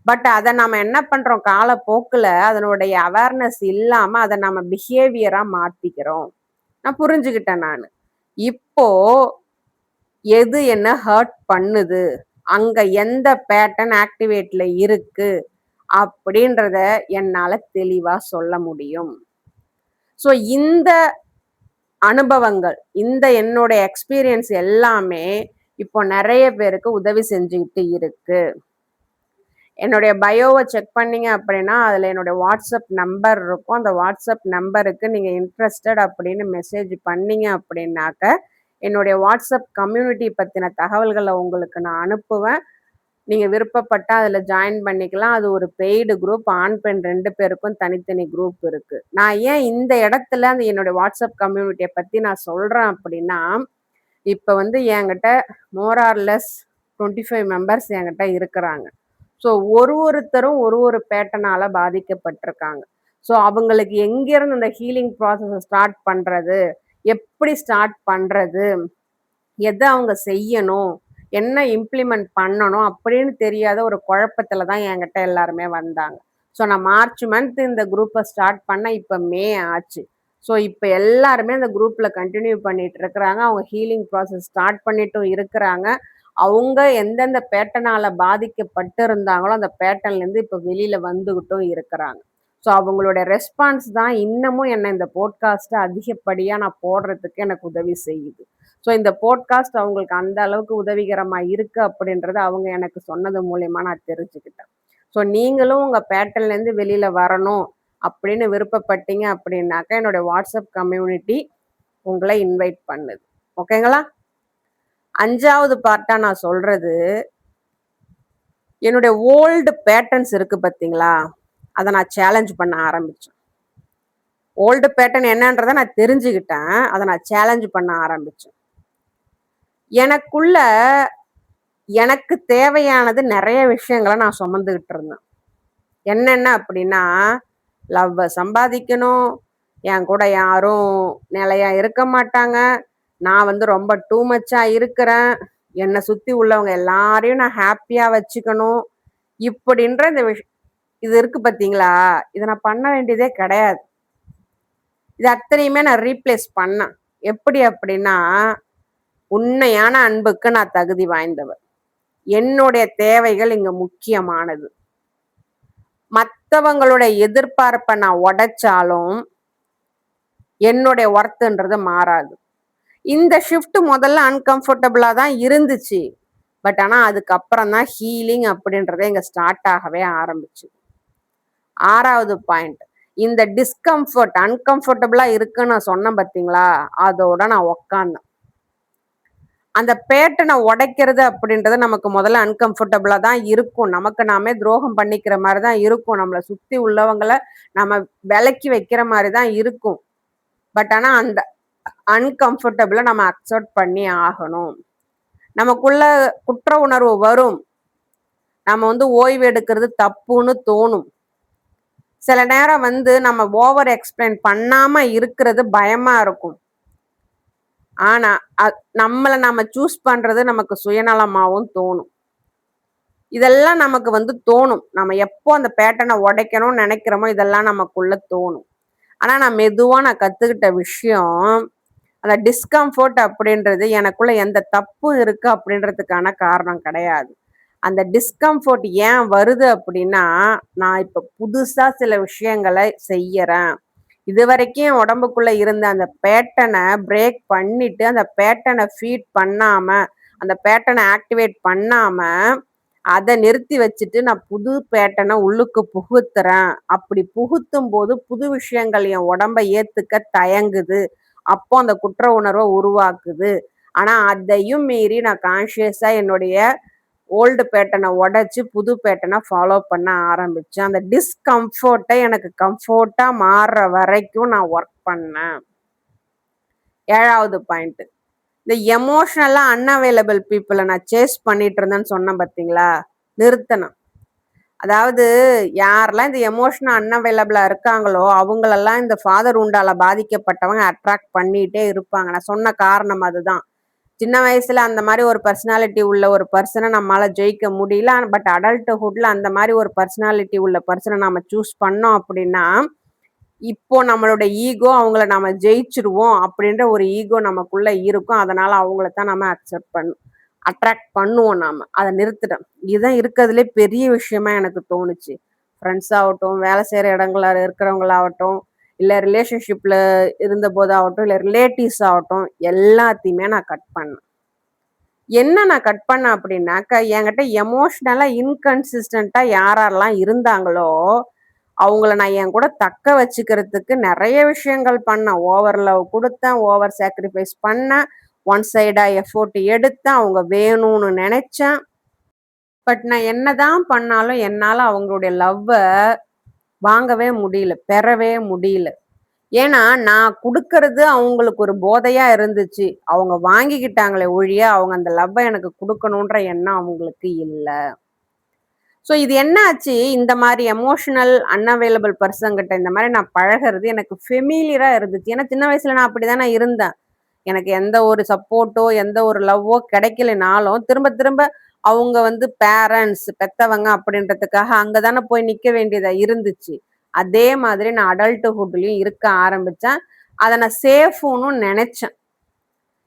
S1: பட் அத நாம என்ன பண்றோம், காலப்போக்குல அதனுடைய அவேர்னஸ் இல்லாம அத நம்ம பிஹேவியரா மாத்திக்கிறோம். நான் புரிஞ்சுகிட்டேன் நானு. இப்போ எது என்ன ஹர்ட் பண்ணுது, அங்க எந்த பேட்டர்ன் ஆக்டிவேட்ல இருக்கு அப்படின்றத என்னால தெளிவா சொல்ல முடியும். ஸோ இந்த அனுபவங்கள், இந்த என்னுடைய எக்ஸ்பீரியன்ஸ் எல்லாமே இப்போ நெறைய பேருக்கு உதவி செஞ்சுகிட்டு இருக்கு. என்னுடைய பயோவ செக் பண்ணீங்க அப்படின்னா, அதுல என்னுடைய வாட்ஸ்அப் நம்பர் இருக்கும். அந்த வாட்ஸ்அப் நம்பருக்கு நீங்க இன்ட்ரஸ்டட் அப்படின்னு மெசேஜ் பண்ணீங்க அப்படின்னாக்க, என்னுடைய வாட்ஸ்அப் கம்யூனிட்டி பத்தின தகவல்கள உங்களுக்கு நான் அனுப்புவேன். நீங்க விருப்பப்பட்டா அதுல ஜாயின் பண்ணிக்கலாம். அது ஒரு பெய்டு குரூப். ஆண், பெண் 2 பேருக்கும் தனித்தனி குரூப் இருக்கு. நான் ஏன் இந்த இடத்துல அந்த என்னுடைய வாட்ஸ்அப் கம்யூனிட்டிய பத்தி நான் சொல்றேன் அப்படின்னா, இப்ப வந்து என்கிட்ட மோர் ஆர் லெஸ் 25 மெம்பர்ஸ் என்கிட்ட இருக்கிறாங்க. ஸோ ஒருத்தரும் ஒரு பேட்டர்னால பாதிக்கப்பட்டிருக்காங்க. ஸோ அவங்களுக்கு எங்கேருந்து இந்த ஹீலிங் ப்ராசஸ ஸ்டார்ட் பண்றது? எப்படி ஸ்டார்ட் பண்றது? எத அவங்க செய்யணும்? என்ன இம்ப்ளிமெண்ட் பண்ணணும்? அப்படின்னு தெரியாத ஒரு குழப்பத்துல தான் என்கிட்ட எல்லாருமே வந்தாங்க. ஸோ நான் மார்ச் மந்த் இந்த குரூப்ப ஸ்டார்ட் பண்ண இப்ப மே ஆச்சு. ஸோ இப்ப எல்லாருமே அந்த குரூப்ல கன்டின்யூ பண்ணிட்டு இருக்கிறாங்க. அவங்க ஹீலிங் ப்ராசஸ் ஸ்டார்ட் பண்ணிட்டும் இருக்கிறாங்க. அவங்க எந்தெந்த பேட்டர்னால பாதிக்கப்பட்டு இருந்தாங்களோ, அந்த பேட்டர்ன்லேருந்து இப்ப வெளியில வந்துகிட்டும் இருக்கிறாங்க. ஸோ அவங்களோட ரெஸ்பான்ஸ் தான் இன்னமும் என்ன இந்த போட்காஸ்ட்ட அதிகப்படியா நான் போடுறதுக்கு எனக்கு உதவி செய்யுது. ஸோ இந்த போட்காஸ்ட் அவங்களுக்கு அந்த அளவுக்கு உதவிகரமா இருக்கு அப்படின்றத அவங்க எனக்கு சொன்னது மூலியமா நான் தெரிஞ்சுக்கிட்டேன். ஸோ நீங்களும் உங்க பேட்டர்ன்லேருந்து வெளியில வரணும் அப்படின்னு விருப்பப்பட்டீங்க அப்படின்னாக்க, என்னோட வாட்ஸ்அப் கம்யூனிட்டி உங்கள இன்வைட் பண்ணுது. ஓகேங்களா? 5வது பார்ட்டா நான் சொல்றது, என்னுடைய ஓல்டு பேட்டர்ன்ஸ் இருக்கு பார்த்தீங்களா? அத நான் சேலஞ்ச் பண்ண ஆரம்பிச்சேன். ஓல்டு பேட்டர்ன் என்னன்றத நான் தெரிஞ்சுக்கிட்டேன். அத நான் சேலஞ்ச் பண்ண ஆரம்பிச்சேன். எனக்குள்ள எனக்கு தேவையானது நெறைய விஷயங்கள நான் சுமந்துகிட்டு இருந்தேன். என்னென்ன அப்படின்னா, லவ்வ சம்பாதிக்கணும், என் கூட யாரும் நிலையா இருக்க மாட்டாங்க, நான் வந்து ரொம்ப டூ மச்சா இருக்கிறேன், என்னை சுத்தி உள்ளவங்க எல்லாரையும் நான் ஹேப்பியா வச்சுக்கணும், இப்படின்ற இந்த இது இருக்கு பார்த்தீங்களா? இத நான் பண்ண வேண்டியதே கிடையாது. இது அத்தனையுமே நான் ரீப்ளேஸ் பண்ணேன். எப்படி அப்படின்னா, உண்மையான அன்புக்கு நான் தகுதி வாய்ந்தவ. என்னுடைய தேவைகள் இங்க முக்கியமானது. மத்தவங்களுடைய எதிர்பார்ப்ப நான் உடைச்சாலும், என்னுடைய ஒர்த்துன்றது மாறாது. இந்த ஷிஃப்ட் முதல்ல அன்கம்ஃபர்டபுளா தான் இருந்துச்சு. பட் ஆனா அதுக்கப்புறம் தான் ஹீலிங் அப்படின்றதே இங்க ஸ்டார்ட் ஆகவே ஆரம்பிச்சுது. 6வது பாயிண்ட். இந்த டிஸ்கம்ஃபர்ட், அன்கம்ஃபர்டபுளா இருக்குன்னு நான் சொன்னேன் பார்த்தீங்களா? அதோட நான் உட்கார்ந்தேன். அந்த பேட்டர்ன உடைக்கிறது அப்படின்றது நமக்கு முதல்ல அன்கம்ஃபர்டபுளா தான் இருக்கும். நமக்கு நாமே துரோகம் பண்ணிக்கிற மாரி தான் இருக்கும். நம்மள சுத்தி உள்ளவங்கள நம்ம விலக்கி வைக்கிற மாரி தான் இருக்கும். பட் ஆனா அந்த அன்கம்ஃபர்டபுள நம்ம அக்செப்ட் பண்ணி ஆகணும். நமக்குள்ள குற்ற உணர்வு வரும். நம்ம வந்து ஓய்வு எடுக்கிறது தப்புன்னு தோணும். சில நேரம் வந்து நம்ம ஓவர் எக்ஸ்பிளைன் பண்ணாம இருக்கிறது பயமா இருக்கும். ஆனா, நம்மள நாம சூஸ் பண்றது நமக்கு சுயநலமாவும் தோணும். இதெல்லாம் நமக்கு வந்து தோணும். நம்ம எப்போ அந்த பேட்டர்ன உடைக்கணும்னு நெனைக்கிறோமோ, இதெல்லாம் நமக்குள்ள தோணும். ஆனா, நான் கத்துக்கிட்ட விஷயம், அந்த டிஸ்கம்ஃபோர்ட் அப்படின்றது எனக்குள்ள எந்த தப்பும் இருக்கு அப்படின்றதுக்கான காரணம் கிடையாது. அந்த டிஸ்கம்ஃபோர்ட் ஏன் வருது அப்படின்னா, நான் இப்ப புதுசா சில விஷயங்கள செய்யறேன். இதுவரைக்கும் என் உடம்புக்குள்ள இருந்த அந்த பேட்டர்ன பிரேக் பண்ணிட்டு, அந்த பேட்டர்ன ஃபீட் பண்ணாம, அந்த பேட்டர்ன ஆக்டிவேட் பண்ணாம, அத நிறுத்தி வச்சுட்டு நான் புது பேட்டர்ன உள்ளுக்கு புகுத்துறேன். அப்படி புகுத்தும்போது புது விஷயங்கள் என் உடம்ப ஏத்துக்க தயங்குது. அப்போ அந்த குற்ற உணர்வ உருவாக்குது. ஆனா அதையும் மீறி நான் கான்ஷியஸா என்னுடைய ஓல்டு பேட்டர்ன உடைச்சு புது பேட்டர்ன ஃபாலோ பண்ண ஆரம்பிச்சேன். அந்த டிஸ்கம்ஃபோர்ட்ட எனக்கு கம்ஃபோர்ட்டா மாறுற வரைக்கும் நான் ஒர்க் பண்ணேன். 7வது பாயிண்ட். இந்த எமோஷனலா அன்அவைலபிள் பீப்புள நான் சேஸ் பண்ணிட்டு இருந்தேன்னு சொன்னேன் பார்த்தீங்களா? நிறுத்தணும். அதாவது யாரெல்லாம் இந்த எமோஷனல் அன்அவைலபிளா இருக்காங்களோ, அவங்களெல்லாம் இந்த ஃபாதர் உண்டால பாதிக்கப்பட்டவங்க அட்ராக்ட் பண்ணிட்டே இருப்பாங்க. நான் சொன்ன காரணம் அதுதான். சின்ன வயசுல அந்த மாரி ஒரு பர்சனாலிட்டி உள்ள ஒரு பர்சன நம்மால ஜெயிக்க முடியல. பட் அடல்ட்ஹுட்ல அந்த மாரி ஒரு பர்சனாலிட்டி உள்ள பர்சன நாம சூஸ் பண்ணோம் அப்படின்னா, இப்போ நம்மளோட ஈகோ அவங்கள நாம ஜெயிச்சுருவோம் அப்படின்ற ஒரு ஈகோ நமக்குள்ள இருக்கும். அதனால அவங்கள தான் நம்ம அட்ராக்ட் பண்ணுவோம் நாம. அத நிறுத்திட்டேன். இதுதான் இருக்கிறதுலே பெரிய விஷயமா எனக்கு தோணுச்சு. ஃப்ரெண்ட்ஸ் ஆகட்டும், வேலை செய்ற இடங்கள்ல இருக்கிறவங்களாகட்டும், இல்ல ரிலேஷன்ஷிப்ல இருந்தபோதாகட்டும், இல்ல ரிலேட்டிவ்ஸ் ஆகட்டும், எல்லாத்தையுமே நான் கட் பண்ணேன். என்ன நான் கட் பண்ணேன் அப்படின்னாக்கா, என்கிட்ட எமோஷனலா இன்கன்சிஸ்டன்ட்டா யாரெல்லாம் இருந்தாங்களோ, அவங்கள நான் என் கூட தக்க வச்சுக்கிறதுக்கு நெறைய விஷயங்கள் பண்ணேன். ஓவர் லவ் குடுத்தேன், ஓவர் சாக்ரிஃபைஸ் பண்ணேன், ஒன் சைடா எஃபோர்ட் எடுத்தேன், அவங்க வேணும்னு நெனைச்சேன். பட் நான் என்னதான் பண்ணாலும் என்னால அவங்களுடைய லவ்வ வாங்கவே முடியல, பெறவே முடியல. ஏன்னா, நான் குடுக்கறது அவங்களுக்கு ஒரு போதையா இருந்துச்சு. அவங்க வாங்கிக்கிட்டாங்களே ஒழிய, அவங்க அந்த லவ்வ எனக்கு குடுக்கணுன்ற எண்ணம் அவங்களுக்கு இல்ல. ஸோ இது என்ன ஆச்சு, இந்த மாரி எமோஷனல் அன்அவைலபிள் பெர்சன் கிட்ட இந்த மாரி நான் பழகுறது எனக்கு ஃபெமிலியரா இருந்துச்சு. ஏன்னா, சின்ன வயசுல நான் அப்படிதானே இருந்தேன். எனக்கு எந்த ஒரு சப்போர்ட்டோ, எந்த ஒரு லவ்வோ கிடைக்கலைனாலும், திரும்ப திரும்ப அவங்க வந்து பேரண்ட்ஸ், பெத்தவங்க அப்படின்றதுக்காக அங்க தானே போய் நிக்க வேண்டியதா இருந்துச்சு. அதே மாதிரி நான் அடல்ட்ஹுட்லயும் இருக்க ஆரம்பிச்சேன். அத நான் சேஃப்ன்னு நெனைச்சேன்.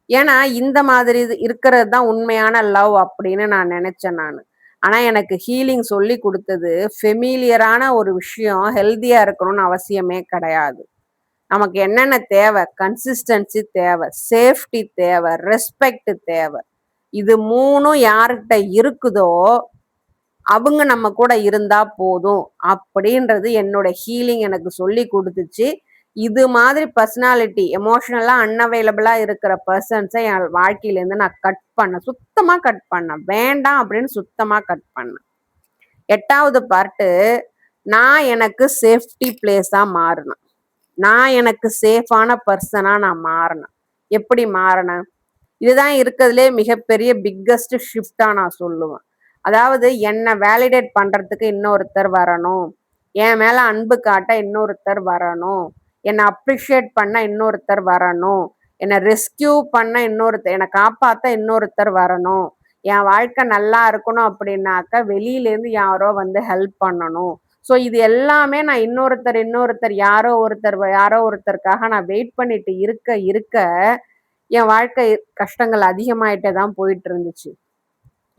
S1: ஏன்னா, இந்த மாதிரி இருக்கிறது தான் உண்மையான லவ் அப்படின்னு நான் நெனைச்சேன் நானு. ஆனா, எனக்கு ஹீலிங் சொல்லிக் குடுத்தது, ஃபெமிலியரான ஒரு விஷயம் ஹெல்தியா இருக்கணும்னு அவசியமே கிடையாது. நமக்கு என்னென்ன தேவை? கன்சிஸ்டன்சி தேவை, சேஃப்டி தேவை, ரெஸ்பெக்ட் தேவை. இது 3ம் யார்கிட்ட இருக்குதோ, அவங்க நம்ம கூட இருந்தா போதும். அப்படின்றது என்னோட ஹீலிங் எனக்கு சொல்லிக் குடுத்துச்சு. இது மாதிரி பர்சனாலிட்டி எமோஷனலா அன்அவைலபிளா இருக்கிற பெர்சன்ஸ என் வாழ்க்கையிலேருந்து நான் கட் பண்ணேன். சுத்தமா கட் பண்ணேன். வேண்டாம் அப்படின்னு சுத்தமா கட் பண்ணேன். 8வது பார்ட்டு, நான் எனக்கு சேஃப்டி பிளேஸா மாறுனேன். நான் எனக்கு சேஃபான பெர்சனா நான் மாறுனேன். எப்படி மாறுனேன்? இதுதான் இருக்கிறதுலே மிகப்பெரிய பிக்கஸ்ட் ஷிஃப்ட்டா நான் சொல்லுவேன். அதாவது என்ன வேலிடேட் பண்றதுக்கு இன்னொருத்தர் வரணும். என் மேல அன்பு காட்ட இன்னொருத்தர் வரணும். என்ன அப்ரிஷியேட் பண்ண இன்னொருத்தர் வரணும். என்ன ரெஸ்க்யூ பண்ண என்னை காப்பாத்த இன்னொருத்தர் வரணும். என் வாழ்க்கை நல்லா இருக்கணும் அப்படின்னாக்க வெளியிலேருந்து யாரோ வந்து ஹெல்ப் பண்ணணும். ஸோ இது எல்லாமே நான் யாரோ ஒருத்தருக்காக நான் வெயிட் பண்ணிட்டு இருக்க இருக்க என் வாழ்க்கை கஷ்டங்கள் அதிகமாயிட்டே தான் போயிட்டு இருந்துச்சு.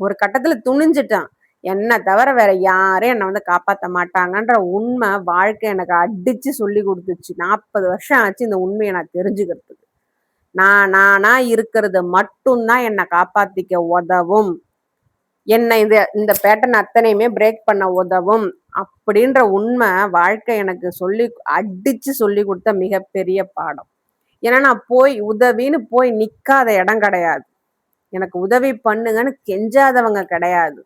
S1: ஒரு கட்டத்துல துணிஞ்சுட்டான். என்ன தவிர வேற யாரும் என்ன வந்து காப்பாத்த மாட்டாங்கன்ற உண்மை வாழ்க்கை எனக்கு அடிச்சு சொல்லி குடுத்துச்சு. 40 வருஷம் ஆச்சு இந்த உண்மைய நான் தெரிஞ்சுக்கிறதுக்கு. நானா இருக்கிறது மட்டும் தான் என்ன காப்பாத்திக்க உதவும். என்ன இந்த இந்த பேட்டர்ன் அத்தனையுமே பிரேக் பண்ண உதவும். அப்படின்ற உண்மை வாழ்க்கை எனக்கு அடிச்சு சொல்லி குடுத்த மிகப்பெரிய பாடம். ஏன்னா நான் உதவின்னு போய் நிக்காத இடம் கிடையாது. எனக்கு உதவி பண்ணுங்கன்னு கெஞ்சாதவங்க கிடையாது.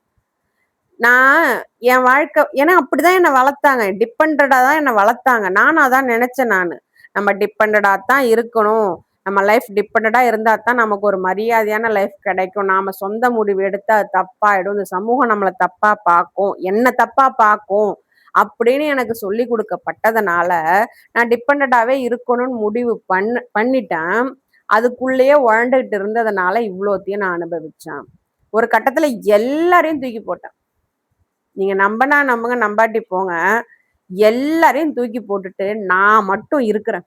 S1: நான் என் வாழ்க்கை ஏன்னா அப்படிதான் என்ன வளர்த்தாங்க. டிபெண்டடா தான் என்ன வளர்த்தாங்க. நானும் அதான் நினைச்சேன் நானு. நம்ம டிபெண்டடா தான் இருக்கணும். நம்ம லைஃப் டிபெண்டடா இருந்தா தான் நமக்கு ஒரு மரியாதையான லைஃப் கிடைக்கும். நாம சொந்த முடிவு எடுத்தா அது தப்பாயிடும். இந்த சமூகம் நம்மள தப்பா பார்க்கும். என்ன தப்பா பார்க்கும். அப்படின்னு எனக்கு சொல்லிக் கொடுக்கப்பட்டதுனால, நான் டிபெண்டடாவே இருக்கணும்னு முடிவு பண்ணிட்டேன். அதுக்குள்ளேயே உழண்டுகிட்டு இருந்ததுனால இவ்வளோத்தையும் நான் அனுபவிச்சேன். ஒரு கட்டத்துல எல்லாரையும் தூக்கி போட்டேன். நீங்க நம்புனா நம்புங்க, நம்பாட்டி போங்க. எல்லாரையும் தூக்கி போட்டுட்டு நான் மட்டும் இருக்கிறேன்.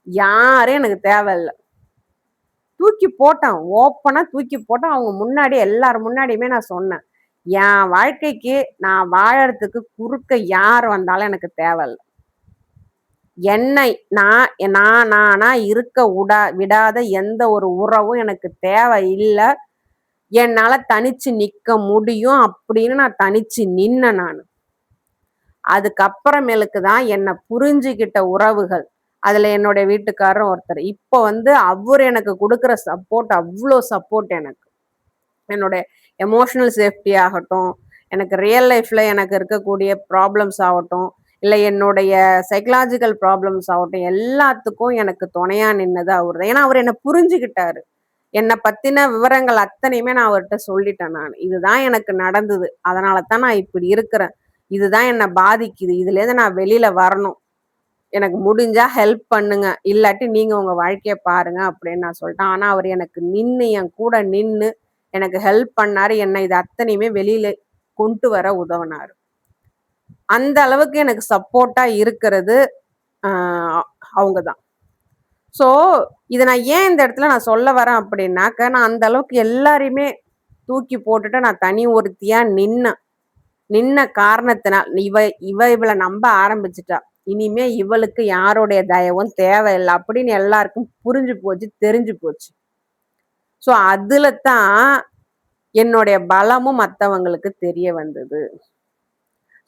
S1: யாரும் எனக்கு தேவையில்ல. தூக்கி போட்டேன். ஓப்பனா தூக்கி போட்டேன். அவங்க முன்னாடி எல்லார் முன்னாடியுமே நான் சொன்னேன். என் வாழ்க்கைக்கு நான் வாழறதுக்கு குறுக்க யார் வந்தாலும் எனக்கு தேவையில்ல. என்னை நானா இருக்க விடாத எந்த ஒரு உறவும் எனக்கு தேவை இல்ல. என்னால தனிச்சு நிக்க முடியும் அப்படின்னு நான் தனிச்சு நின்னேன் நானு. அதுக்கப்புறமேலுக்கு தான் என்ன புரிஞ்சுகிட்ட உறவுகள். அதுல என்னுடைய வீட்டுக்காரரும் ஒருத்தர். இப்போ வந்து அவரு எனக்கு குடுக்குற சப்போர்ட் அவ்ளோ சப்போர்ட் எனக்கு. என்னுடைய எமோஷனல் சேஃப்டி ஆகட்டும், எனக்கு ரியல் லைஃப்ல எனக்கு இருக்கக்கூடிய ப்ராப்ளம்ஸ் ஆகட்டும், இல்ல என்னுடைய சைக்கலாஜிக்கல் ப்ராப்ளம்ஸ் ஆகட்டும், எல்லாத்துக்கும் எனக்கு துணையா நின்னது அவரு தான். ஏன்னா, அவரு என்ன புரிஞ்சுகிட்டாரு. என்ன பத்தின விவரங்கள் அத்தனையுமே நான் அவர்ட்ட சொல்லிட்டேன் நானு. இதுதான் எனக்கு நடந்தது. அதனால தான் நான் இப்படி இருக்கிறேன். இதுதான் என்ன பாதிக்குது. இதுலேருந்து நான் வெளியில வரணும். எனக்கு முடிஞ்சா ஹெல்ப் பண்ணுங்க. இல்லாட்டி நீங்க உங்க வாழ்க்கைய பாருங்க அப்படின்னு நான் சொல்லிட்டேன். ஆனா, அவரு எனக்கு நின்னு என் கூட நின்னு எனக்கு ஹெல்ப் பண்ணாரு. என்ன இது அத்தனையுமே வெளியில கொண்டு வர உதவுனாரு. அந்த அளவுக்கு எனக்கு சப்போர்ட்டா இருக்கிறது அ அவங்க தான். ஸோ, இத நான் ஏன் இந்த இடத்துல நான் சொல்ல வரேன் அப்படின்னாக்க, நான் அந்த அளவுக்கு எல்லாரையுமே தூக்கி போட்டுட்டு நான் தனி ஒருத்தியா நின்னேன். நின்ன காரணத்தினால், இவள நம்ப ஆரம்பிச்சுட்டா. இனிமே இவளுக்கு யாருடைய தயவும் தேவையில்ல அப்படின்னு எல்லாருக்கும் புரிஞ்சு போச்சு, தெரிஞ்சு போச்சு. ஸோ, அதுல தான் என்னுடைய பலமும் மத்தவங்களுக்கு தெரிய வந்தது.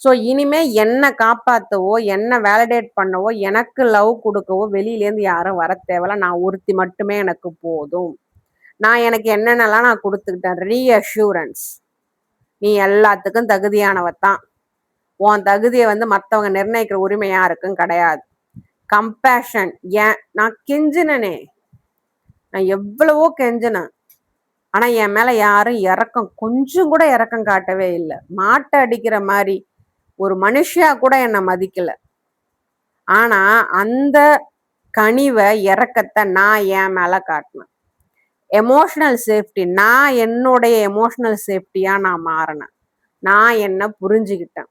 S1: ஸோ, இனிமே என்ன காப்பாத்தவோ, என்ன வேலிடேட் பண்ணவோ, எனக்கு லவ் குடுக்கவோ வெளியிலேருந்து யாரும் வரத் தேவையில்ல. நான் ஒருத்தி மட்டுமே எனக்கு போதும். நான் எனக்கு என்னென்னலாம் நான் குடுத்துக்கிட்டேன். ரீஅஷ்யூரன்ஸ். நீ எல்லாத்துக்கும் தகுதியானவ தான். உன் தகுதிய மத்தவங்க நிர்ணயிக்கிற உரிமை யாருக்கும் கிடையாது. கம்பேஷன். ஏன் நான் கெஞ்சினனே. நான் எவ்வளவோ கெஞ்சினேன். ஆனா என் மேல யாரும் கொஞ்சம் கூட இரக்கம் காட்டவே இல்ல. மாட்ட அடிக்கிற மாரி ஒரு மனுஷியா கூட என்ன மதிக்கல. ஆனா அந்த கனிவ, இரக்கத்த நான் என் மேல காட்டினேன். Emotional safety. நான் என்னுடைய எமோஷனல் சேஃப்டியா நான் மாறினேன். நான் என்ன புரிஞ்சுக்கிட்டேன்.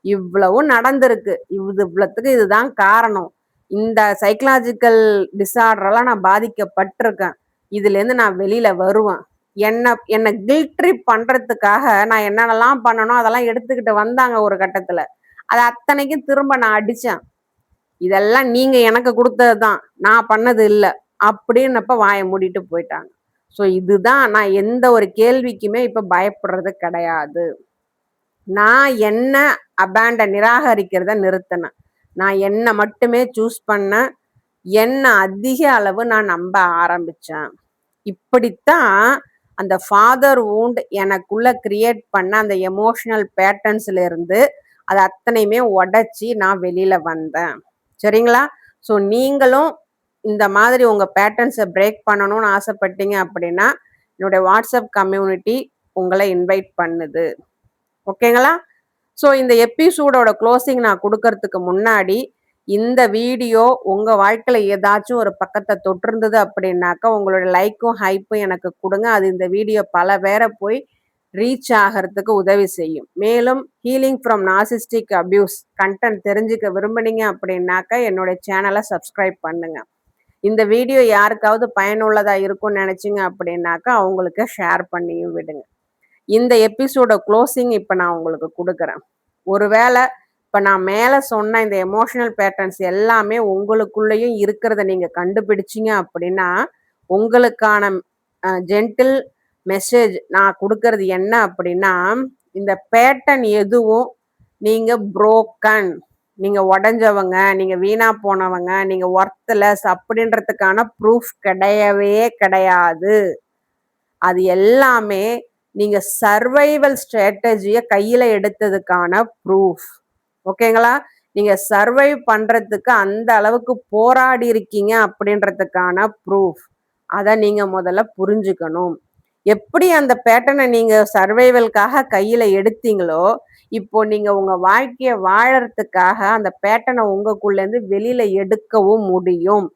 S1: இவ்வளவும் நடந்திருக்கு. இவ்வளத்துக்கு இதுதான் காரணம். இந்த சைக்கலாஜிக்கல் டிஸார்டரெல்லாம் நான் பாதிக்கப்பட்டிருக்கேன். இதுலேருந்து நான் வெளியில வருவேன். என்ன என்ன கில்ட் ட்ரிப் பண்றதுக்காக நான் என்னென்னலாம் பண்ணனோ அதெல்லாம் எடுத்துக்கிட்டு வந்தாங்க ஒரு கட்டத்துல. அது அத்தனைக்கும் திரும்ப நான் அடிச்சேன். இதெல்லாம் நீங்க எனக்கு குடுத்தது தான். நான் பண்ணது இல்ல. அப்படின்னப்ப வாய மூடிட்டு போயிட்டாங்க. ஸோ இதுதான் நான் எந்த ஒரு கேள்விக்குமே இப்ப பயப்படுறது கிடையாது. நான் என்ன நிராகரிக்கிறத நிறுத்தினேன். நான் என்ன மட்டுமே சூஸ் பண்ணேன். என்ன அதிக அளவு நான் நம்ப ஆரம்பிச்சேன். இப்படித்தான் அந்த ஃபாதர் வூண்ட் எனக்குள்ள கிரியேட் பண்ண அந்த எமோஷனல் பேட்டர்ன்ஸ்ல இருந்து அது அத்தனையுமே உடைச்சி நான் வெளியில வந்தேன். சரிங்களா? ஸோ நீங்களும் இந்த மாதிரி உங்க பேட்டர்ன்ஸை பிரேக் பண்ணணும்னு ஆசைப்பட்டீங்க அப்படின்னா என்னுடைய வாட்ஸ்அப் கம்யூனிட்டி உங்களை இன்வைட் பண்ணுது. ஓகேங்களா? ஸோ இந்த எபிசோடோட க்ளோசிங் நான் கொடுக்கறதுக்கு முன்னாடி இந்த வீடியோ உங்க வாழ்க்கையில ஏதாச்சும் ஒரு பக்கத்தை தொட்டிருந்தது அப்படின்னாக்கா உங்களோட லைக்கும் ஹைப்பும் எனக்கு கொடுங்க. அது இந்த வீடியோ பல பேரை போய் ரீச் ஆகிறதுக்கு உதவி செய்யும். மேலும் healing from narcissistic abuse content தெரிஞ்சுக்க விரும்புனீங்க அப்படின்னாக்கா என்னுடைய சேனலை சப்ஸ்கிரைப் பண்ணுங்க. இந்த வீடியோ யாருக்காவது பயனுள்ளதா இருக்கும்னு நினைச்சீங்க அப்படின்னாக்கா அவங்களுக்கு ஷேர் பண்ணியும் விடுங்க. இந்த எபிசோட க்ளோசிங் இப்போ நான் உங்களுக்கு கொடுக்குறேன். ஒருவேளை இப்போ நான் மேலே சொன்ன இந்த எமோஷனல் பேட்டர்ன்ஸ் எல்லாமே உங்களுக்குள்ளேயும் இருக்கிறத நீங்கள் கண்டுபிடிச்சிங்க அப்படின்னா உங்களுக்கான ஜென்டில் மெசேஜ் நான் கொடுக்கறது என்ன அப்படின்னா, இந்த பேட்டர்ன் எதுவும் நீங்கள் புரோக்கன், நீங்கள் உடஞ்சவங்க, நீங்கள் வீணா போனவங்க, நீங்கள் ஒர்த்லெஸ் அப்படின்றதுக்கான ப்ரூஃப் கிடையவே கிடையாது. அது எல்லாமே நீங்க சர்வைவல் ஸ்ட்ராட்டஜியை கையில எடுத்ததுக்கான ப்ரூஃப். ஓகேங்களா? நீங்க சர்வைவ் பண்றதுக்கு அந்த அளவுக்கு போராடி இருக்கீங்க அப்படின்றதுக்கான ப்ரூஃப். அதை நீங்க முதல்ல புரிஞ்சுக்கணும். எப்படி அந்த பேட்டர்னை நீங்க சர்வைவல்காக கையில எடுத்தீங்களோ இப்போ நீங்க உங்க வாழ்க்கைய வாழறதுக்காக அந்த பேட்டர்னை உங்களுக்குள்ளேருந்து வெளியில எடுக்கவும் முடியும்.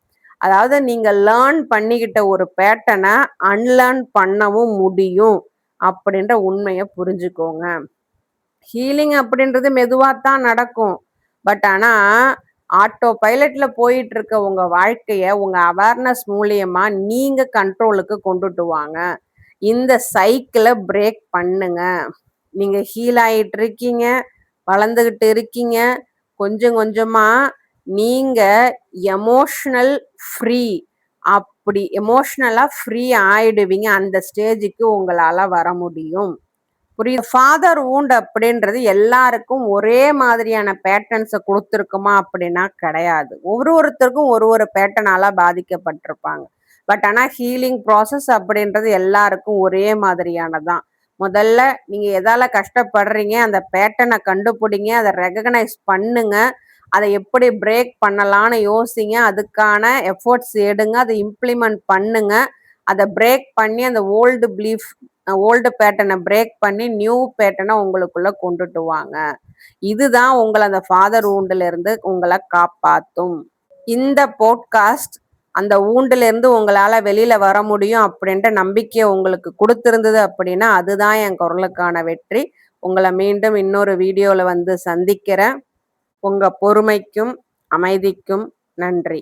S1: அதாவது நீங்க லேர்ன் பண்ணிக்கிட்ட ஒரு பேட்டர்னை அன்லேர்ன் பண்ணவும் முடியும் அப்படின்ற உண்மையை புரிஞ்சுக்கோங்க. ஹீலிங் அப்படின்றது மெதுவாக நடக்கும். பட் ஆனால் ஆட்டோ பைலட்ல போயிட்டு இருக்க உங்க வாழ்க்கைய உங்க அவேர்னஸ் மூலியமா நீங்க கண்ட்ரோலுக்கு கொண்டுட்டு வாங்க. இந்த சைக்கிளை பிரேக் பண்ணுங்க. நீங்க ஹீல் ஆயிட்டு இருக்கீங்க, வளர்ந்துகிட்டு இருக்கீங்க. கொஞ்சம் கொஞ்சமா நீங்க எமோஷனல் ஃப்ரீ, அப்படி எமோஷனலா ஃப்ரீ ஆயிடுவீங்க. அந்த ஸ்டேஜுக்கு உங்களால வர முடியும். புரியுது? ஃபாதர் வூண்ட் அப்படின்றது எல்லாருக்கும் ஒரே மாதிரியான பேட்டர்ன்ஸை கொடுத்துருக்குமா அப்படின்னா கிடையாது. ஒருத்தருக்கும் ஒரு பேட்டர்னால பாதிக்கப்பட்டிருப்பாங்க. பட் ஆனால் ஹீலிங் ப்ராசஸ் அப்படின்றது எல்லாருக்கும் ஒரே மாதிரியானதான். முதல்ல நீங்க எதால கஷ்டப்படுறீங்க, அந்த பேட்டர்னை கண்டுபிடிங்க, அதை ரெகக்னைஸ் பண்ணுங்க. அதை எப்படி பிரேக் பண்ணலான்னு யோசிங்க. அதுக்கான எஃபோர்ட்ஸ் எடுங்க. அதை இம்ப்ளிமெண்ட் பண்ணுங்க. அதை பிரேக் பண்ணி அந்த ஓல்டு பேட்டர்னை பிரேக் பண்ணி நியூ பேட்டர்னை உங்களுக்குள்ள கொண்டுட்டு வாங்க. இதுதான் உங்களை அந்த ஃபாதர் வூண்டுல இருந்து உங்களை காப்பாத்தும். இந்த போட்காஸ்ட் அந்த வூண்டுல இருந்து உங்களால வெளியில வர முடியும் அப்படின்ற நம்பிக்கையை உங்களுக்கு கொடுத்திருந்தது அப்படின்னா அதுதான் என் குரலுக்கான வெற்றி. உங்களை மீண்டும் இன்னொரு வீடியோல வந்து சந்திக்கிறேன். உங்க பொறுமைக்கும் அமைதிக்கும் நன்றி.